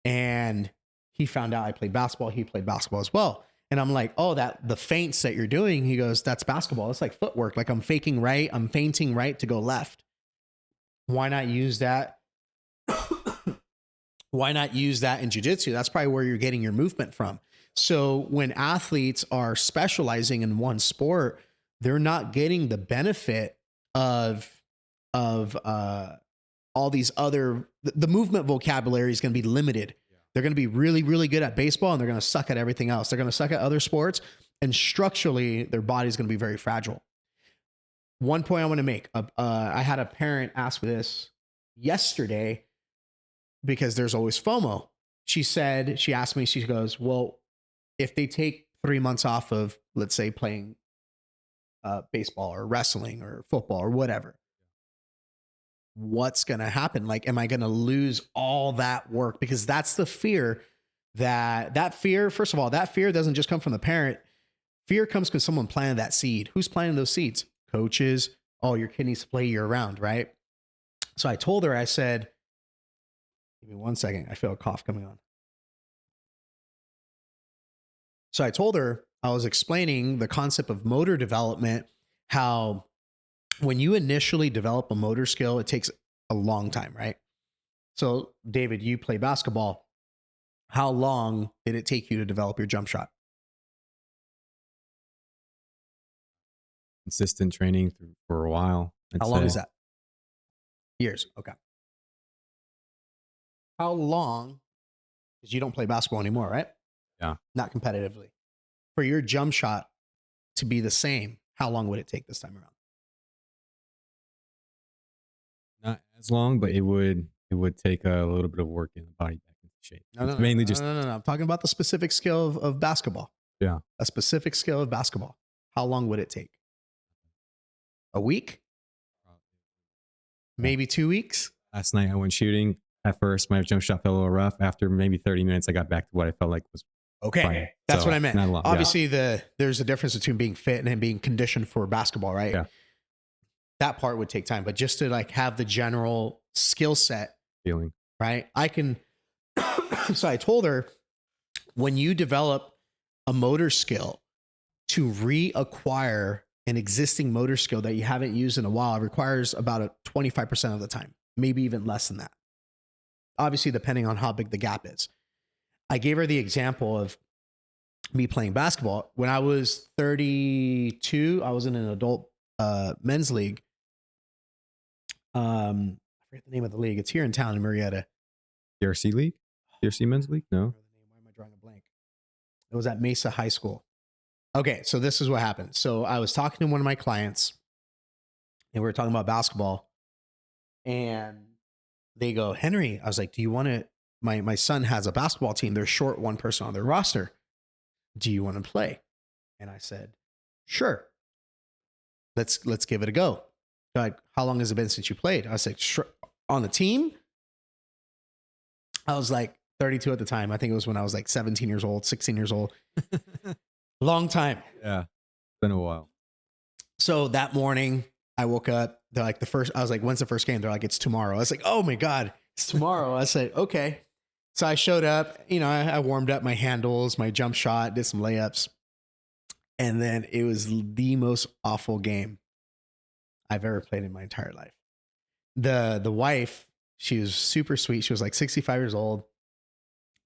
and he found out I played basketball. He played basketball as well. And I'm like, oh, the feints that you're doing, he goes, that's basketball. It's like footwork. Like I'm faking right. I'm feinting right to go left. Why not use that? Why not use that in jiu-jitsu? That's probably where you're getting your movement from. So when athletes are specializing in one sport, they're not getting the benefit of all these other, the movement vocabulary is going to be limited. They're going to be really, really good at baseball, and they're going to suck at everything else. They're going to suck at other sports, and structurally, their body's going to be very fragile. One point I want to make, I had a parent ask me this yesterday because there's always FOMO. She asked me, she goes, well, if they take 3 months off of, let's say, playing baseball or wrestling or football or whatever, what's going to happen? Like, am I going to lose all that work? Because that's the fear that fear, first of all, that fear doesn't just come from the parent. Fear comes because someone planted that seed. Who's planting those seeds? Coaches. Oh, your kid needs to play year round, right? So I told her, I said, give me 1 second. I feel a cough coming on. So I told her, I was explaining the concept of motor development, how when you initially develop a motor skill, it takes a long time, right? So David, you play basketball. How long did it take you to develop your jump shot? Consistent training for a while. How long is that? Years. Okay. How long, because you don't play basketball anymore, right? Yeah. Not competitively. For your jump shot to be the same, how long would it take this time around? Not as long, but it would take a little bit of work in the body back into shape. No. I'm talking about the specific skill of basketball. Yeah. A specific skill of basketball. How long would it take? A week? Maybe 2 weeks? Last night I went shooting. At first, my jump shot felt a little rough. After maybe 30 minutes, I got back to what I felt like was okay. fine. That's what I meant. Not a lot, obviously, there's a difference between being fit and being conditioned for basketball, right? Yeah. That part would take time, but just to like have the general skill set feeling, right? I can. So I told her, when you develop a motor skill, to reacquire an existing motor skill that you haven't used in a while, requires about 25% of the time, maybe even less than that. Obviously, depending on how big the gap is. I gave her the example of me playing basketball. When I was 32, I was in an adult men's league. I forget the name of the league. It's here in town in Marietta. DRC League? DRC Men's League? No. Why am I drawing a blank? It was at Mesa High School. Okay, so this is what happened. So I was talking to one of my clients, and we were talking about basketball. and they go, Henry, I was like, do you want to, my son has a basketball team. They're short one person on their roster. Do you want to play? And I said, sure. Let's give it a go. They're like, how long has it been since you played? I was like, sure. On the team? I was like 32 at the time. I think it was when I was like 17 years old, 16 years old. Long time. Yeah. It's been a while. So that morning I woke up. They're like I was like, when's the first game? They're like, it's tomorrow. I was like, oh my God, it's tomorrow. I said, okay. So I showed up, I warmed up my handles, my jump shot, did some layups. And then it was the most awful game I've ever played in my entire life. The wife, she was super sweet. She was like 65 years old.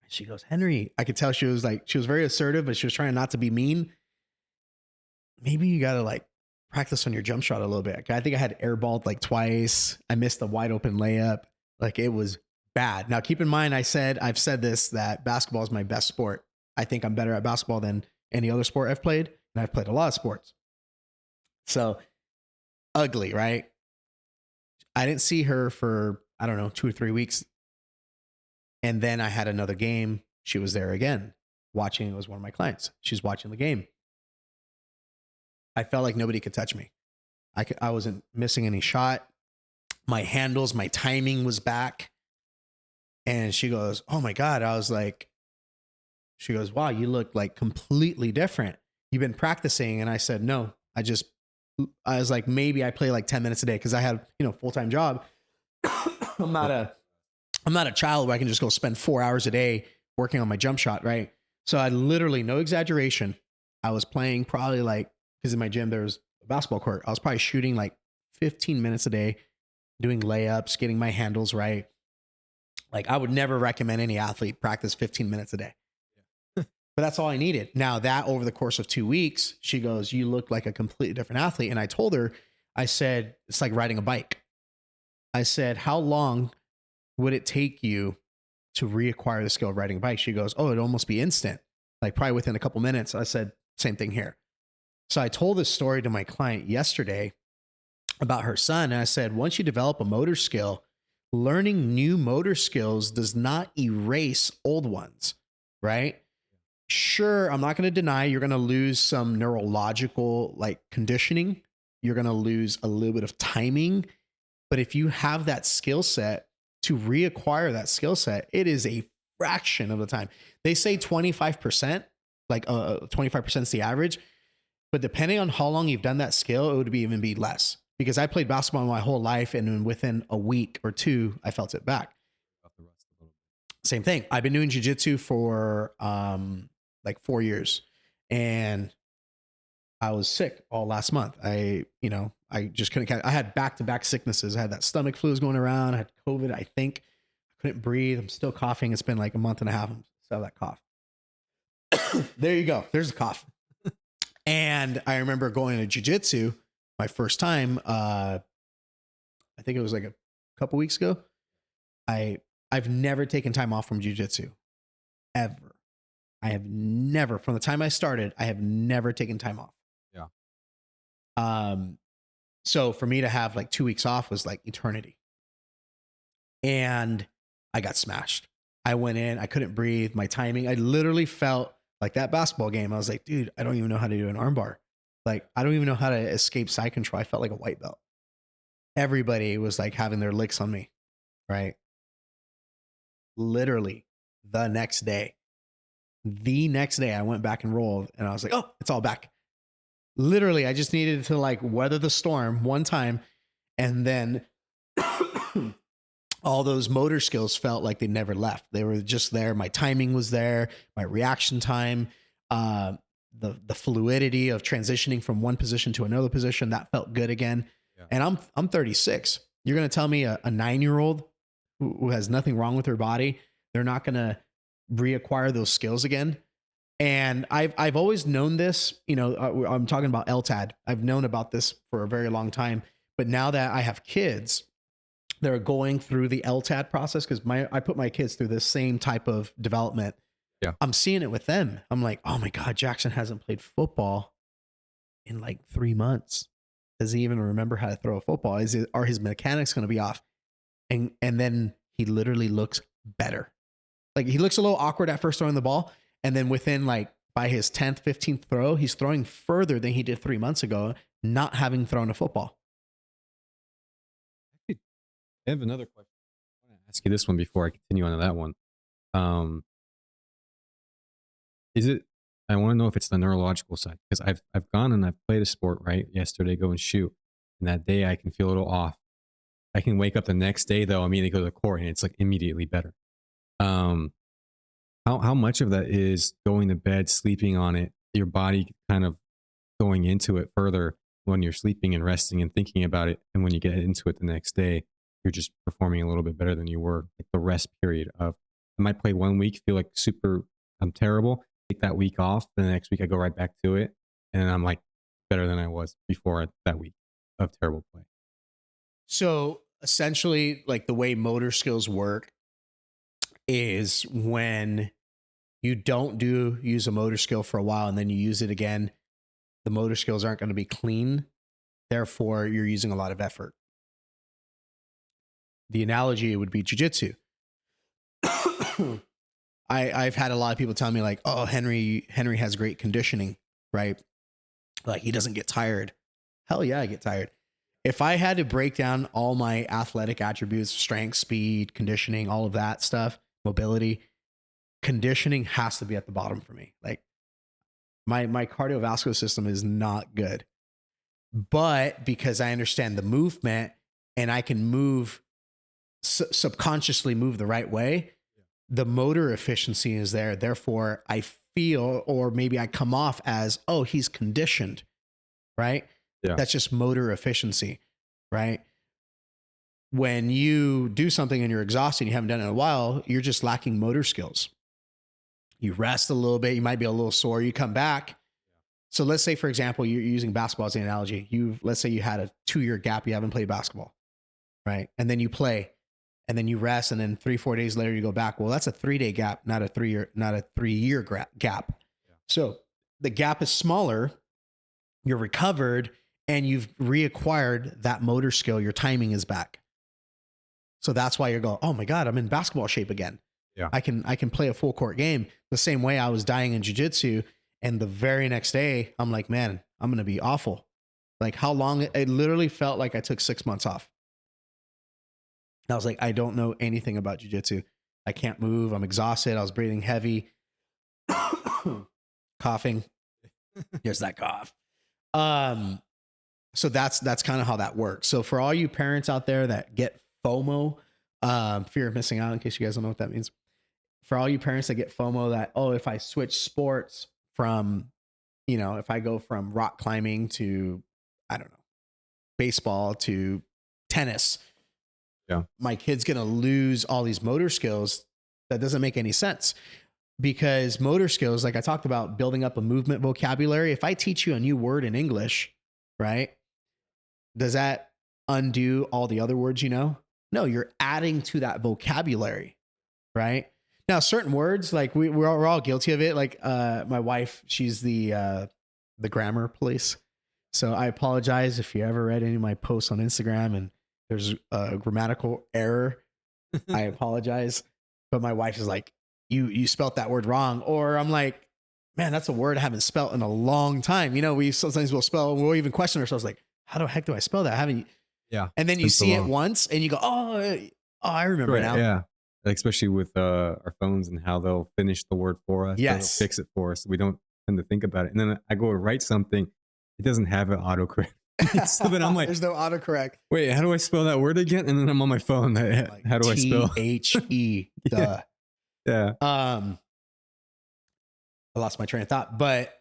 She goes, Henry, I could tell she was very assertive, but she was trying not to be mean. Maybe you got to like practice on your jump shot a little bit. I think I had airballed like twice. I missed a wide open layup. Like it was bad. Now keep in mind, I've said this, that basketball is my best sport. I think I'm better at basketball than any other sport I've played. And I've played a lot of sports. So ugly, right? I didn't see her for, I don't know, 2 or 3 weeks. And then I had another game. She was there again watching. It was one of my clients. She's watching the game. I felt like nobody could touch me. I wasn't missing any shot. My handles, my timing was back. And she goes, oh my God. I was like, she goes, wow, you look like completely different. You've been practicing. And I said, no, I was like, maybe I play like 10 minutes a day because I have, full-time job. I'm not a child where I can just go spend 4 hours a day working on my jump shot, right? So I literally, no exaggeration, I was playing probably like, because in my gym there was a basketball court. I was probably shooting like 15 minutes a day, doing layups, getting my handles right. Like I would never recommend any athlete practice 15 minutes a day. But that's all I needed. Now that over the course of 2 weeks, she goes, you look like a completely different athlete. And I told her, I said, it's like riding a bike. I said, how long would it take you to reacquire the skill of riding a bike? She goes, oh, it'd almost be instant. Like probably within a couple minutes. I said, same thing here. So I told this story to my client yesterday about her son. And I said, once you develop a motor skill, learning new motor skills does not erase old ones, right? Sure, I'm not going to deny you're going to lose some neurological like conditioning. You're going to lose a little bit of timing. But if you have that skill set, to reacquire that skill set, it is a fraction of the time. They say 25%, like 25% is the average. But depending on how long you've done that skill, it would even be less. Because I played basketball my whole life, and within a week or two, I felt it back. Same thing. I've been doing jiu-jitsu for like 4 years, and I was sick all last month. I just couldn't catch. I had back-to-back sicknesses. I had that stomach flu was going around. I had COVID. I think I couldn't breathe. I'm still coughing. It's been like a month and a half. I still have that cough. There you go. There's the cough. And I remember going to jiu-jitsu my first time. I think it was like a couple weeks ago. I've never taken time off from jiu-jitsu ever. I have never, from the time I started, I have never taken time off. Yeah. So for me to have like 2 weeks off was like eternity. And I got smashed. I went in, I couldn't breathe, my timing, I literally felt like that basketball game. I was like, dude, I don't even know how to do an armbar. Like, I don't even know how to escape side control. I felt like a white belt. Everybody was like having their licks on me, right? Literally the next day, I went back and rolled, and I was like, oh, it's all back. Literally, I just needed to like weather the storm one time, and then all those motor skills felt like they never left. They were just there. My timing was there. My reaction time, the fluidity of transitioning from one position to another position, that felt good again. Yeah. And I'm 36. You're going to tell me a 9-year-old who has nothing wrong with her body, they're not going to reacquire those skills again. And I've always known this, I'm talking about LTAD. I've known about this for a very long time, but now that I have kids, they're going through the LTAD process, because I put my kids through this same type of development. Yeah. I'm seeing it with them. I'm like, oh my God, Jackson hasn't played football in like 3 months. Does he even remember how to throw a football? Are his mechanics going to be off? And then he literally looks better. Like he looks a little awkward at first throwing the ball. And then within like by his 10th, 15th throw, he's throwing further than he did 3 months ago, not having thrown a football. I have another question. I want to ask you this one before I continue on to that one. Is it? I want to know if it's the neurological side, because I've gone and I've played a sport, right? Yesterday, go and shoot, and that day I can feel a little off. I can wake up the next day though, immediately go to the court, and it's like immediately better. How much of that is going to bed, sleeping on it, your body kind of going into it further when you're sleeping and resting and thinking about it, and when you get into it the next day, you're just performing a little bit better than you were. Like the rest period of, I might play 1 week, feel like super, I'm terrible, take that week off, the next week I go right back to it, and I'm like better than I was before that week of terrible play. So essentially, like the way motor skills work is when you don't use a motor skill for a while and then you use it again, the motor skills aren't going to be clean. Therefore, you're using a lot of effort. The analogy would be jujitsu. I've had a lot of people tell me like, oh, Henry has great conditioning, right? Like he doesn't get tired. Hell yeah, I get tired. If I had to break down all my athletic attributes, strength, speed, conditioning, all of that stuff, mobility, conditioning has to be at the bottom for me. Like my cardiovascular system is not good. But because I understand the movement and I can move subconsciously move the right way, the motor efficiency is there. Therefore, I feel, or maybe I come off as, oh, he's conditioned, right? Yeah. That's just motor efficiency, right? When you do something and you're exhausted, you haven't done it in a while, you're just lacking motor skills. You rest a little bit, you might be a little sore, you come back. So let's say, for example, you're using basketball as the analogy. Let's say you had a 2-year gap, you haven't played basketball, right? And then you play, and then you rest, and then 3-4 days later you go back. Well, that's a 3-day gap, not a 3-year gap. Yeah. So the gap is smaller, you're recovered, and you've reacquired that motor skill. Your timing is back. So that's why you're going, oh my God, I'm in basketball shape again. Yeah. I can play a full court game the same way I was dying in jiu-jitsu. And the very next day, I'm like, man, I'm going to be awful. Like how long? It literally felt like I took 6 months off. I was like, I don't know anything about jiu-jitsu. I can't move. I'm exhausted. I was breathing heavy, coughing. Here's that cough. So that's kind of how that works. So for all you parents out there that get FOMO, fear of missing out, in case you guys don't know what that means. For all you parents that get FOMO that, oh, if I switch sports from, if I go from rock climbing to, I don't know, baseball to tennis, yeah, my kid's going to lose all these motor skills. That doesn't make any sense, because motor skills, like I talked about, building up a movement vocabulary. If I teach you a new word in English, right? Does that undo all the other words you know? No, you're adding to that vocabulary, right? Now, certain words, like we're all guilty of it. Like my wife, she's the grammar police. So I apologize if you ever read any of my posts on Instagram and there's a grammatical error. I apologize. But my wife is like, you spelt that word wrong. Or I'm like, man, that's a word I haven't spelt in a long time. We sometimes we'll even question ourselves like, how the heck do I spell that? I haven't. Yeah. And then you see it once and you go, oh, I remember now. Yeah. Like, especially with our phones and how they'll finish the word for us. Yes. They'll fix it for us. We don't tend to think about it. And then I go to write something. It doesn't have an autocorrect. So then I'm like, there's no autocorrect. Wait, how do I spell that word again? And then I'm on my phone. Like how do I spell? T-H-E. Duh. Yeah. I lost my train of thought, but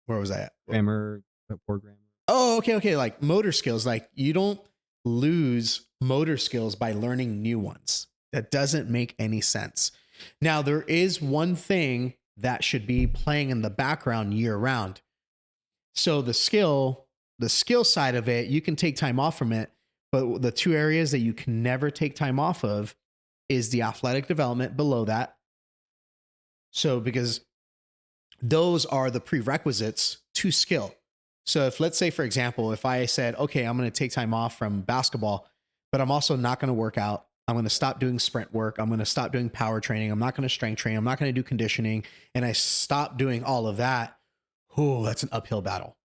where was I at? Grammar, poor grammar. Oh, okay. Like motor skills. Like you don't lose motor skills by learning new ones. That doesn't make any sense. Now, there is one thing that should be playing in the background year round. So the skill side of it, you can take time off from it, but the two areas that you can never take time off of is the athletic development below that. So because those are the prerequisites to skill. So if, let's say, for example, if I said, okay, I'm going to take time off from basketball, but I'm also not going to work out, I'm going to stop doing sprint work. I'm going to stop doing power training. I'm not going to strength train. I'm not going to do conditioning. And I stop doing all of that. Oh, that's an uphill battle.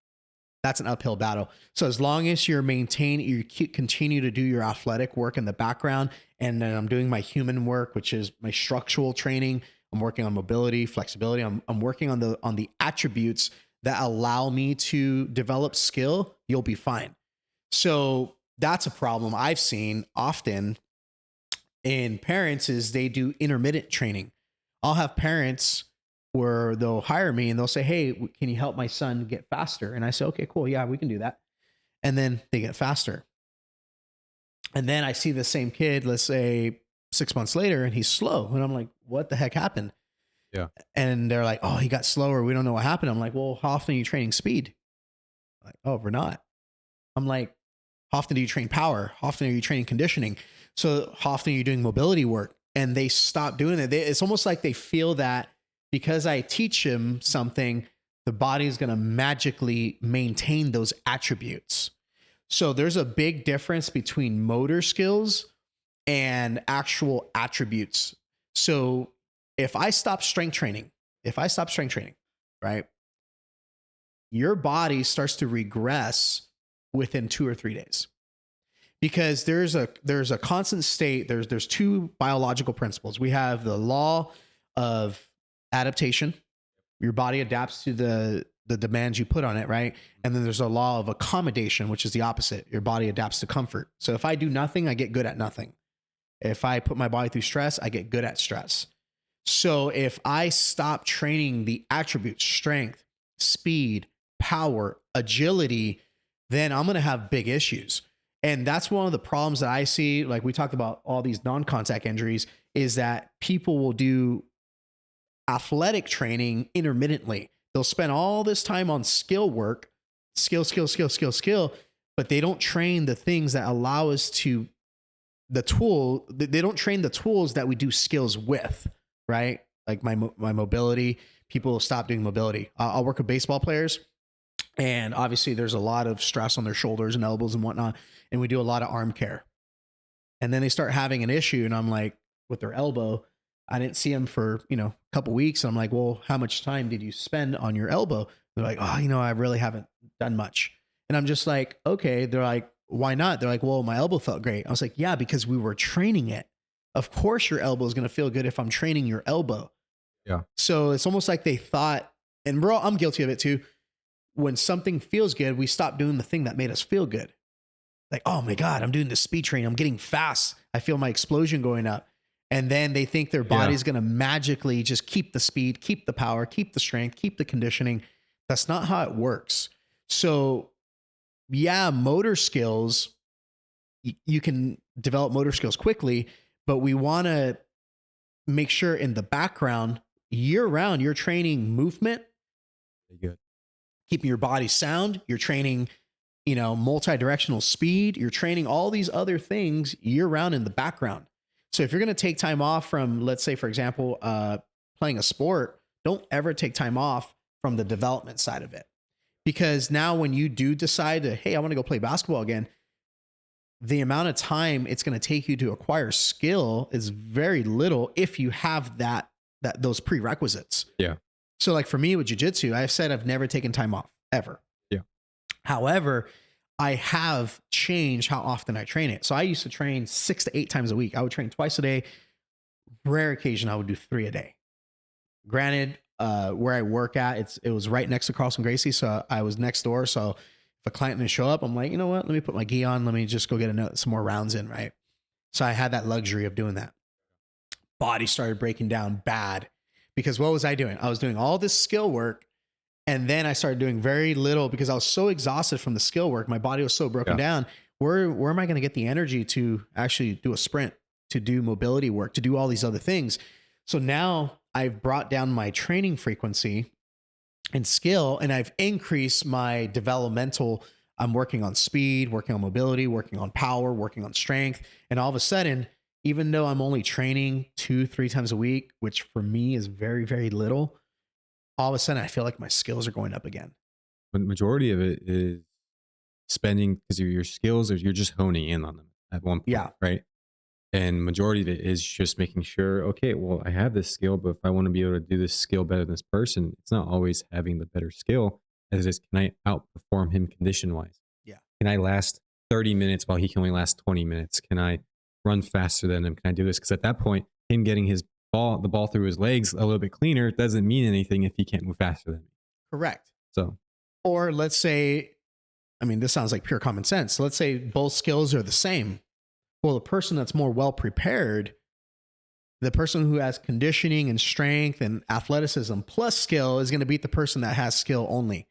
That's an uphill battle. So as long as you continue to do your athletic work in the background, and then I'm doing my human work, which is my structural training. I'm working on mobility, flexibility. I'm working on the attributes that allow me to develop skill. You'll be fine. So that's a problem I've seen often in parents is they do intermittent training. I'll have parents where they'll hire me and they'll say, "Hey, can you help my son get faster?" And I say, "Okay, cool. Yeah, we can do that." And then they get faster. And then I see the same kid, let's say 6 months later, and he's slow. And I'm like, "What the heck happened?" Yeah. And they're like, "Oh, he got slower. We don't know what happened." I'm like, "Well, how often are you training speed?" Like, "Oh, we're not." I'm like, "How often do you train power? How often are you training conditioning? So how often are you doing mobility work?" And they stop doing it. It's almost like they feel that because I teach them something, the body is going to magically maintain those attributes. So there's a big difference between motor skills and actual attributes. So if I stop strength training, right, your body starts to regress within 2 or 3 days because there's a constant state. There's two biological principles. We have the law of adaptation. Your body adapts to the demands you put on it, right? And then there's a law of accommodation, which is the opposite. Your body adapts to comfort. So if I do nothing, I get good at nothing. If I put my body through stress, I get good at stress. So if I stop training the attributes, strength, speed, power, agility, then I'm going to have big issues. And that's one of the problems that I see. Like we talked about all these non-contact injuries, is that people will do athletic training intermittently. They'll spend all this time on skill work, skill, but they don't train the things that allow us to they don't train the tools that we do skills with, right? Like my mobility, people stop doing mobility. I'll work with baseball players, and obviously there's a lot of stress on their shoulders and elbows and whatnot. And we do a lot of arm care. And then they start having an issue, and I'm like, with their elbow, I didn't see them for, a couple weeks. And I'm like, "Well, how much time did you spend on your elbow?" They're like, "Oh, I really haven't done much." And I'm just like, "Okay." They're like, "Why not?" They're like, "Well, my elbow felt great." I was like, "Yeah, because we were training it. Of course your elbow is going to feel good if I'm training your elbow." Yeah. So it's almost like they thought, and bro, I'm guilty of it too. When something feels good, we stop doing the thing that made us feel good. Like, "Oh my God, I'm doing the speed training. I'm getting fast. I feel my explosion going up." And then they think their Yeah. body's going to magically just keep the speed, keep the power, keep the strength, keep the conditioning. That's not how it works. So, yeah, motor skills, you can develop motor skills quickly, but we want to make sure in the background, year round, you're training movement, Very good. keeping your body sound. You're training, multi-directional speed. You're training all these other things year round in the background. So if you're going to take time off from, let's say, for example, playing a sport, don't ever take time off from the development side of it. Because now when you do decide to, "Hey, I want to go play basketball again," the amount of time it's going to take you to acquire skill is very little if you have those prerequisites. Yeah. So like for me with jiu-jitsu, I've said I've never taken time off ever. Yeah. However, I have changed how often I train it. So I used to train 6 to 8 times a week. I would train twice a day. Rare occasion, I would do 3 a day. Granted, where I work at, it was right next to Carlson Gracie. So I was next door. So if a client didn't show up, I'm like, "You know what? Let me put my gi on. Let me just go get some more rounds in." Right. So I had that luxury of doing that. Body started breaking down bad because what was I doing? I was doing all this skill work. And then I started doing very little because I was so exhausted from the skill work. My body was so broken down. Where am I going to get the energy to actually do a sprint, to do mobility work, to do all these other things? So now I've brought down my training frequency and skill, and I've increased my developmental. I'm working on speed, working on mobility, working on power, working on strength. And all of a sudden, even though I'm only training 2, 3 times a week, which for me is very, very little, all of a sudden I feel like my skills are going up again. But majority of it is spending because your skills, or you're just honing in on them at one point, Yeah. right? And majority of it is just making sure, okay, well, I have this skill, but if I want to be able to do this skill better than this person, it's not always having the better skill as it is, can I outperform him condition wise? Yeah. Can I last 30 minutes while he can only last 20 minutes? Can I run faster than him? Can I do this? Because at that point, him getting the ball through his legs a little bit cleaner doesn't mean anything if he can't move faster than me. Correct. So, Or let's say, I mean, this sounds like pure common sense. Let's say both skills are the same. Well, the person that's more well prepared, the person who has conditioning and strength and athleticism plus skill is going to beat the person that has skill only.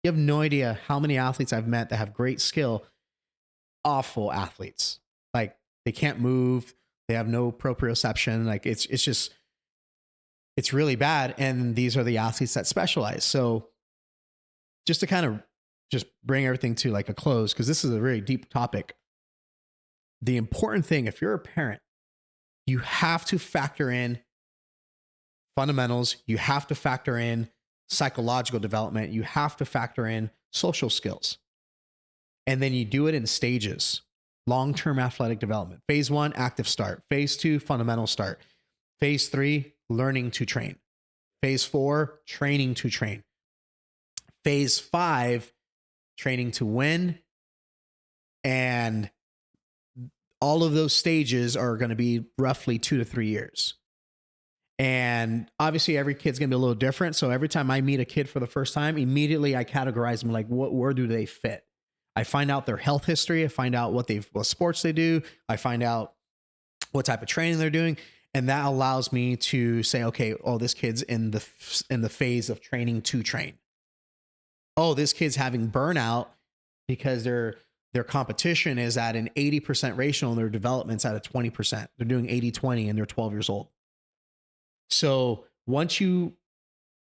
You have no idea how many athletes I've met that have great skill, awful athletes. Like they can't move, they have no proprioception. Like it's just, it's really bad. And these are the athletes that specialize. So just to kind of just bring everything to like a close, because this is a very deep topic. The important thing, if you're a parent, you have to factor in fundamentals. You have to factor in psychological development. You have to factor in social skills. And then you do it in stages. Long-term athletic development. Phase 1, active start. Phase 2, fundamental start. Phase 3, learning to train. Phase 4, training to train. Phase 5, training to win. And all of those stages are going to be roughly 2 to 3 years. And obviously every kid's going to be a little different. So every time I meet a kid for the first time, immediately I categorize them like, where do they fit? I find out their health history. I find out what sports they do. I find out what type of training they're doing. And that allows me to say, okay, oh, this kid's in the phase of training to train. Oh, this kid's having burnout because their competition is at an 80% ratio and their development's at a 20%. They're doing 80-20 and they're 12 years old. So once you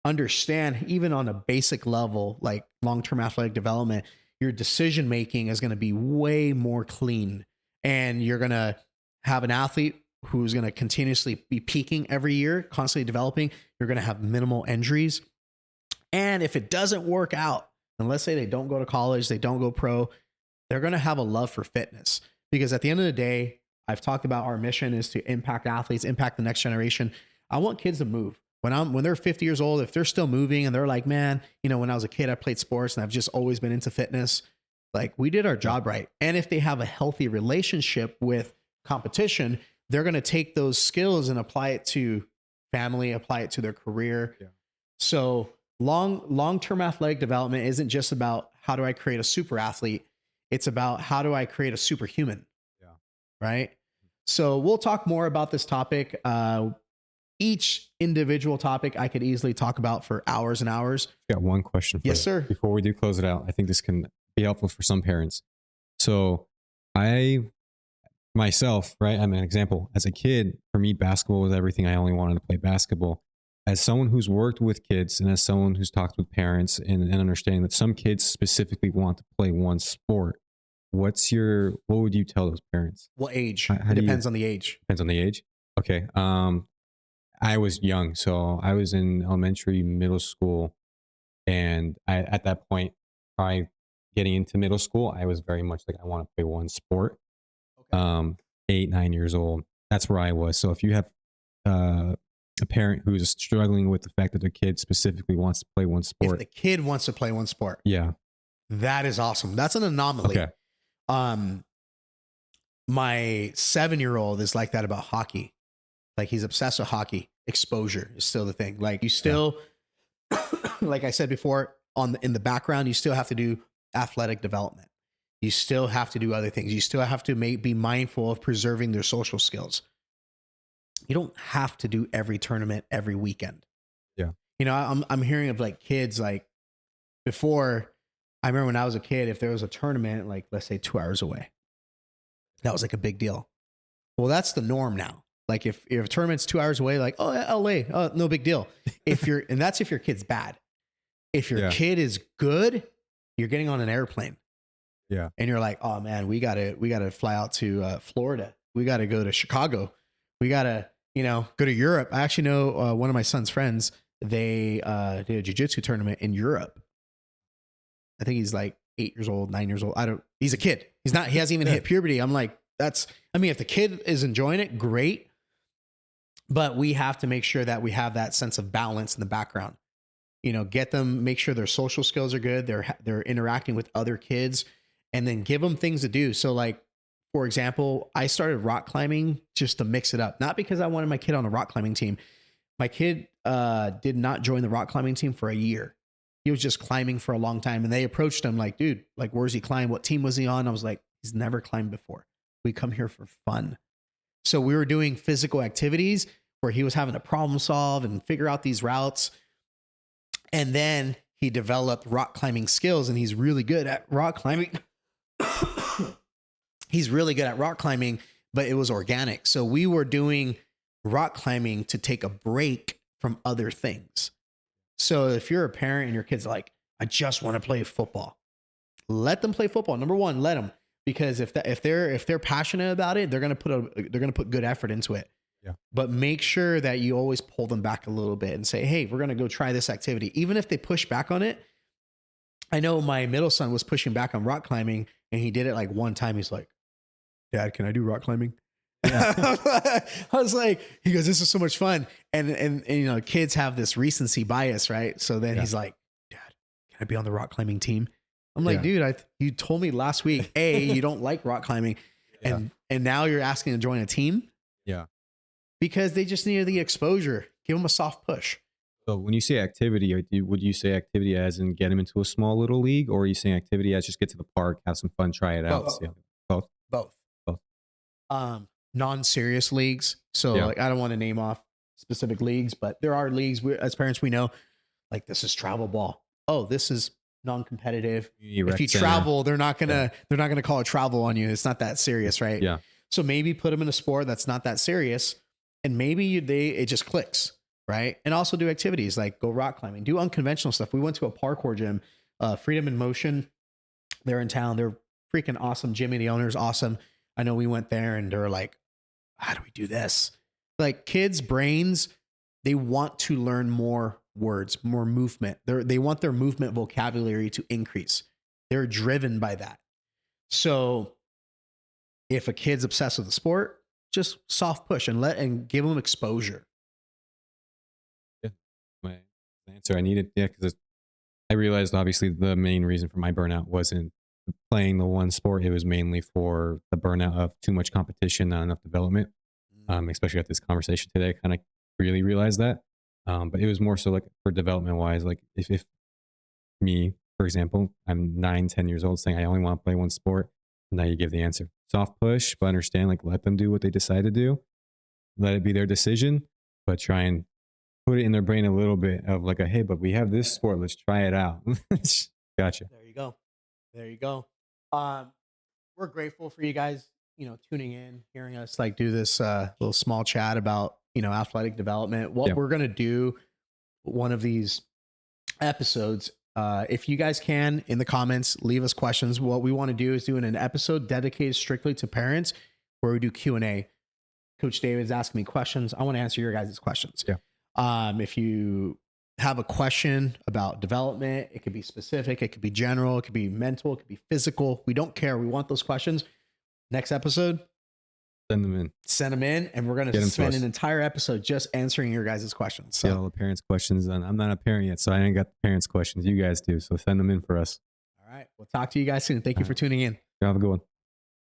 understand, even on a basic level, like long-term athletic development, your decision-making is going to be way more clean. And you're going to have an athlete who's going to continuously be peaking every year, constantly developing. You're going to have minimal injuries. And if it doesn't work out, and let's say they don't go to college, they don't go pro, they're going to have a love for fitness. Because at the end of the day, I've talked about our mission is to impact athletes, impact the next generation. I want kids to move. When they're 50 years old, if they're still moving and they're like, man, when I was a kid, I played sports and I've just always been into fitness. Like we did our job right. And if they have a healthy relationship with competition, they're going to take those skills and apply it to family, apply it to their career. Yeah. So long-term athletic development isn't just about how do I create a super athlete. It's about how do I create a superhuman. Yeah. Right. So we'll talk more about this topic. Each individual topic I could easily talk about for hours and hours. Got one question for you. Yes, sir. Before we do close it out, I think this can be helpful for some parents. So myself, right? I'm an example. As a kid, for me, basketball was everything. I only wanted to play basketball. As someone who's worked with kids and as someone who's talked with parents and understanding that some kids specifically want to play one sport, what would you tell those parents? What age? It depends on the age. Depends on the age. Okay. I was young, so I was in elementary, middle school, and at that point, probably getting into middle school, I was very much like I want to play one sport. Okay. 8, 9 years old, that's where I was. So if you have a parent who's struggling with the fact that their kid specifically wants to play one sport, if the kid wants to play one sport, yeah, that is awesome. That's an anomaly. Okay. My 7-year-old is like that about hockey. Like he's obsessed with hockey. Exposure is still the thing. Like you still, like I said before, in the background, you still have to do athletic development. You still have to do other things. You still have to be mindful of preserving their social skills. You don't have to do every tournament every weekend. Yeah. I'm hearing of like kids like before. I remember when I was a kid, if there was a tournament, like let's say 2 hours away, that was like a big deal. Well, that's the norm now. Like if a tournament's 2 hours away, like, oh, LA, oh, no big deal. And that's if your kid's bad. If your kid is good, you're getting on an airplane. Yeah. And you're like, oh man, we gotta fly out to Florida. We gotta go to Chicago. We gotta, go to Europe. I actually know one of my son's friends, they did a jiu-jitsu tournament in Europe. I think he's like 8 years old, 9 years old. He's a kid. He hasn't even hit puberty. I'm like, I mean, if the kid is enjoying it, great. But we have to make sure that we have that sense of balance in the background. Get them, make sure their social skills are good. They're interacting with other kids, and then give them things to do. So like, for example, I started rock climbing just to mix it up. Not because I wanted my kid on a rock climbing team. My kid did not join the rock climbing team for a year. He was just climbing for a long time. And they approached him like, dude, like, where's he climb? What team was he on? I was like, he's never climbed before. We come here for fun. So we were doing physical activities where he was having to problem solve and figure out these routes. And then he developed rock climbing skills, and he's really good at rock climbing. He's really good at rock climbing, but it was organic. So we were doing rock climbing to take a break from other things. So if you're a parent and your kid's like, I just want to play football, let them play football. Number one, let them, because if they're passionate about it, they're going to put good effort into it. Yeah. But make sure that you always pull them back a little bit and say, hey, we're going to go try this activity. Even if they push back on it. I know my middle son was pushing back on rock climbing, and he did it like one time. He's like, Dad, can I do rock climbing? Yeah. I was like, he goes, this is so much fun. And kids have this recency bias, right? So then he's like, Dad, can I be on the rock climbing team? I'm like, dude, you told me last week, you don't like rock climbing. And now you're asking to join a team. Yeah. Because they just need the exposure. Give them a soft push. So when you say activity, would you say activity as in get them into a small little league, or are you saying activity as just get to the park, have some fun, try it out? Both. Both. Non-serious leagues. So like, I don't want to name off specific leagues, but there are leagues as parents, we know, like, this is travel ball. Oh, this is non-competitive. If you travel, they're not gonna call it travel on you. It's not that serious, right? Yeah. So maybe put them in a sport that's not that serious, and maybe it just clicks, right? And also do activities like go rock climbing, do unconventional stuff. We went to a parkour gym, Freedom in Motion. They're in town. They're freaking awesome. Jimmy, the owner, is awesome. I know we went there and they're like, how do we do this? Like, kids' brains, they want to learn more words, more movement. They want their movement vocabulary to increase. They're driven by that. So if a kid's obsessed with the sport, just soft push and give them exposure. Yeah. My answer I needed. Yeah. Because I realized obviously the main reason for my burnout wasn't playing the one sport. It was mainly for the burnout of too much competition, not enough development. Especially at this conversation today, I kind of really realized that. But it was more so like for development wise, like if me, for example, I'm 9, 10 years old saying I only want to play one sport. Now you give the answer. Soft push, but understand, like, let them do what they decide to do. Let it be their decision, but try and put it in their brain a little bit of like hey, but we have this sport. Let's try it out. Gotcha. There you go. We're grateful for you guys, tuning in, hearing us like do this little small chat about, athletic development. What we're going to do one of these episodes, if you guys can, in the comments, leave us questions. What we want to do is do an episode dedicated strictly to parents where we do Q&A. Coach David's asking me questions. I want to answer your guys' questions. Yeah. If you have a question about development, it could be specific, it could be general, it could be mental, it could be physical. We don't care. We want those questions. Next episode, send them in, and we're going to spend an entire episode just answering your guys' questions. So all the parents' questions, and I'm not a parent yet, so I ain't got the parents' questions. You guys do, so send them in for us. All right. We'll talk to you guys soon. Thank you for tuning in. Have a good one.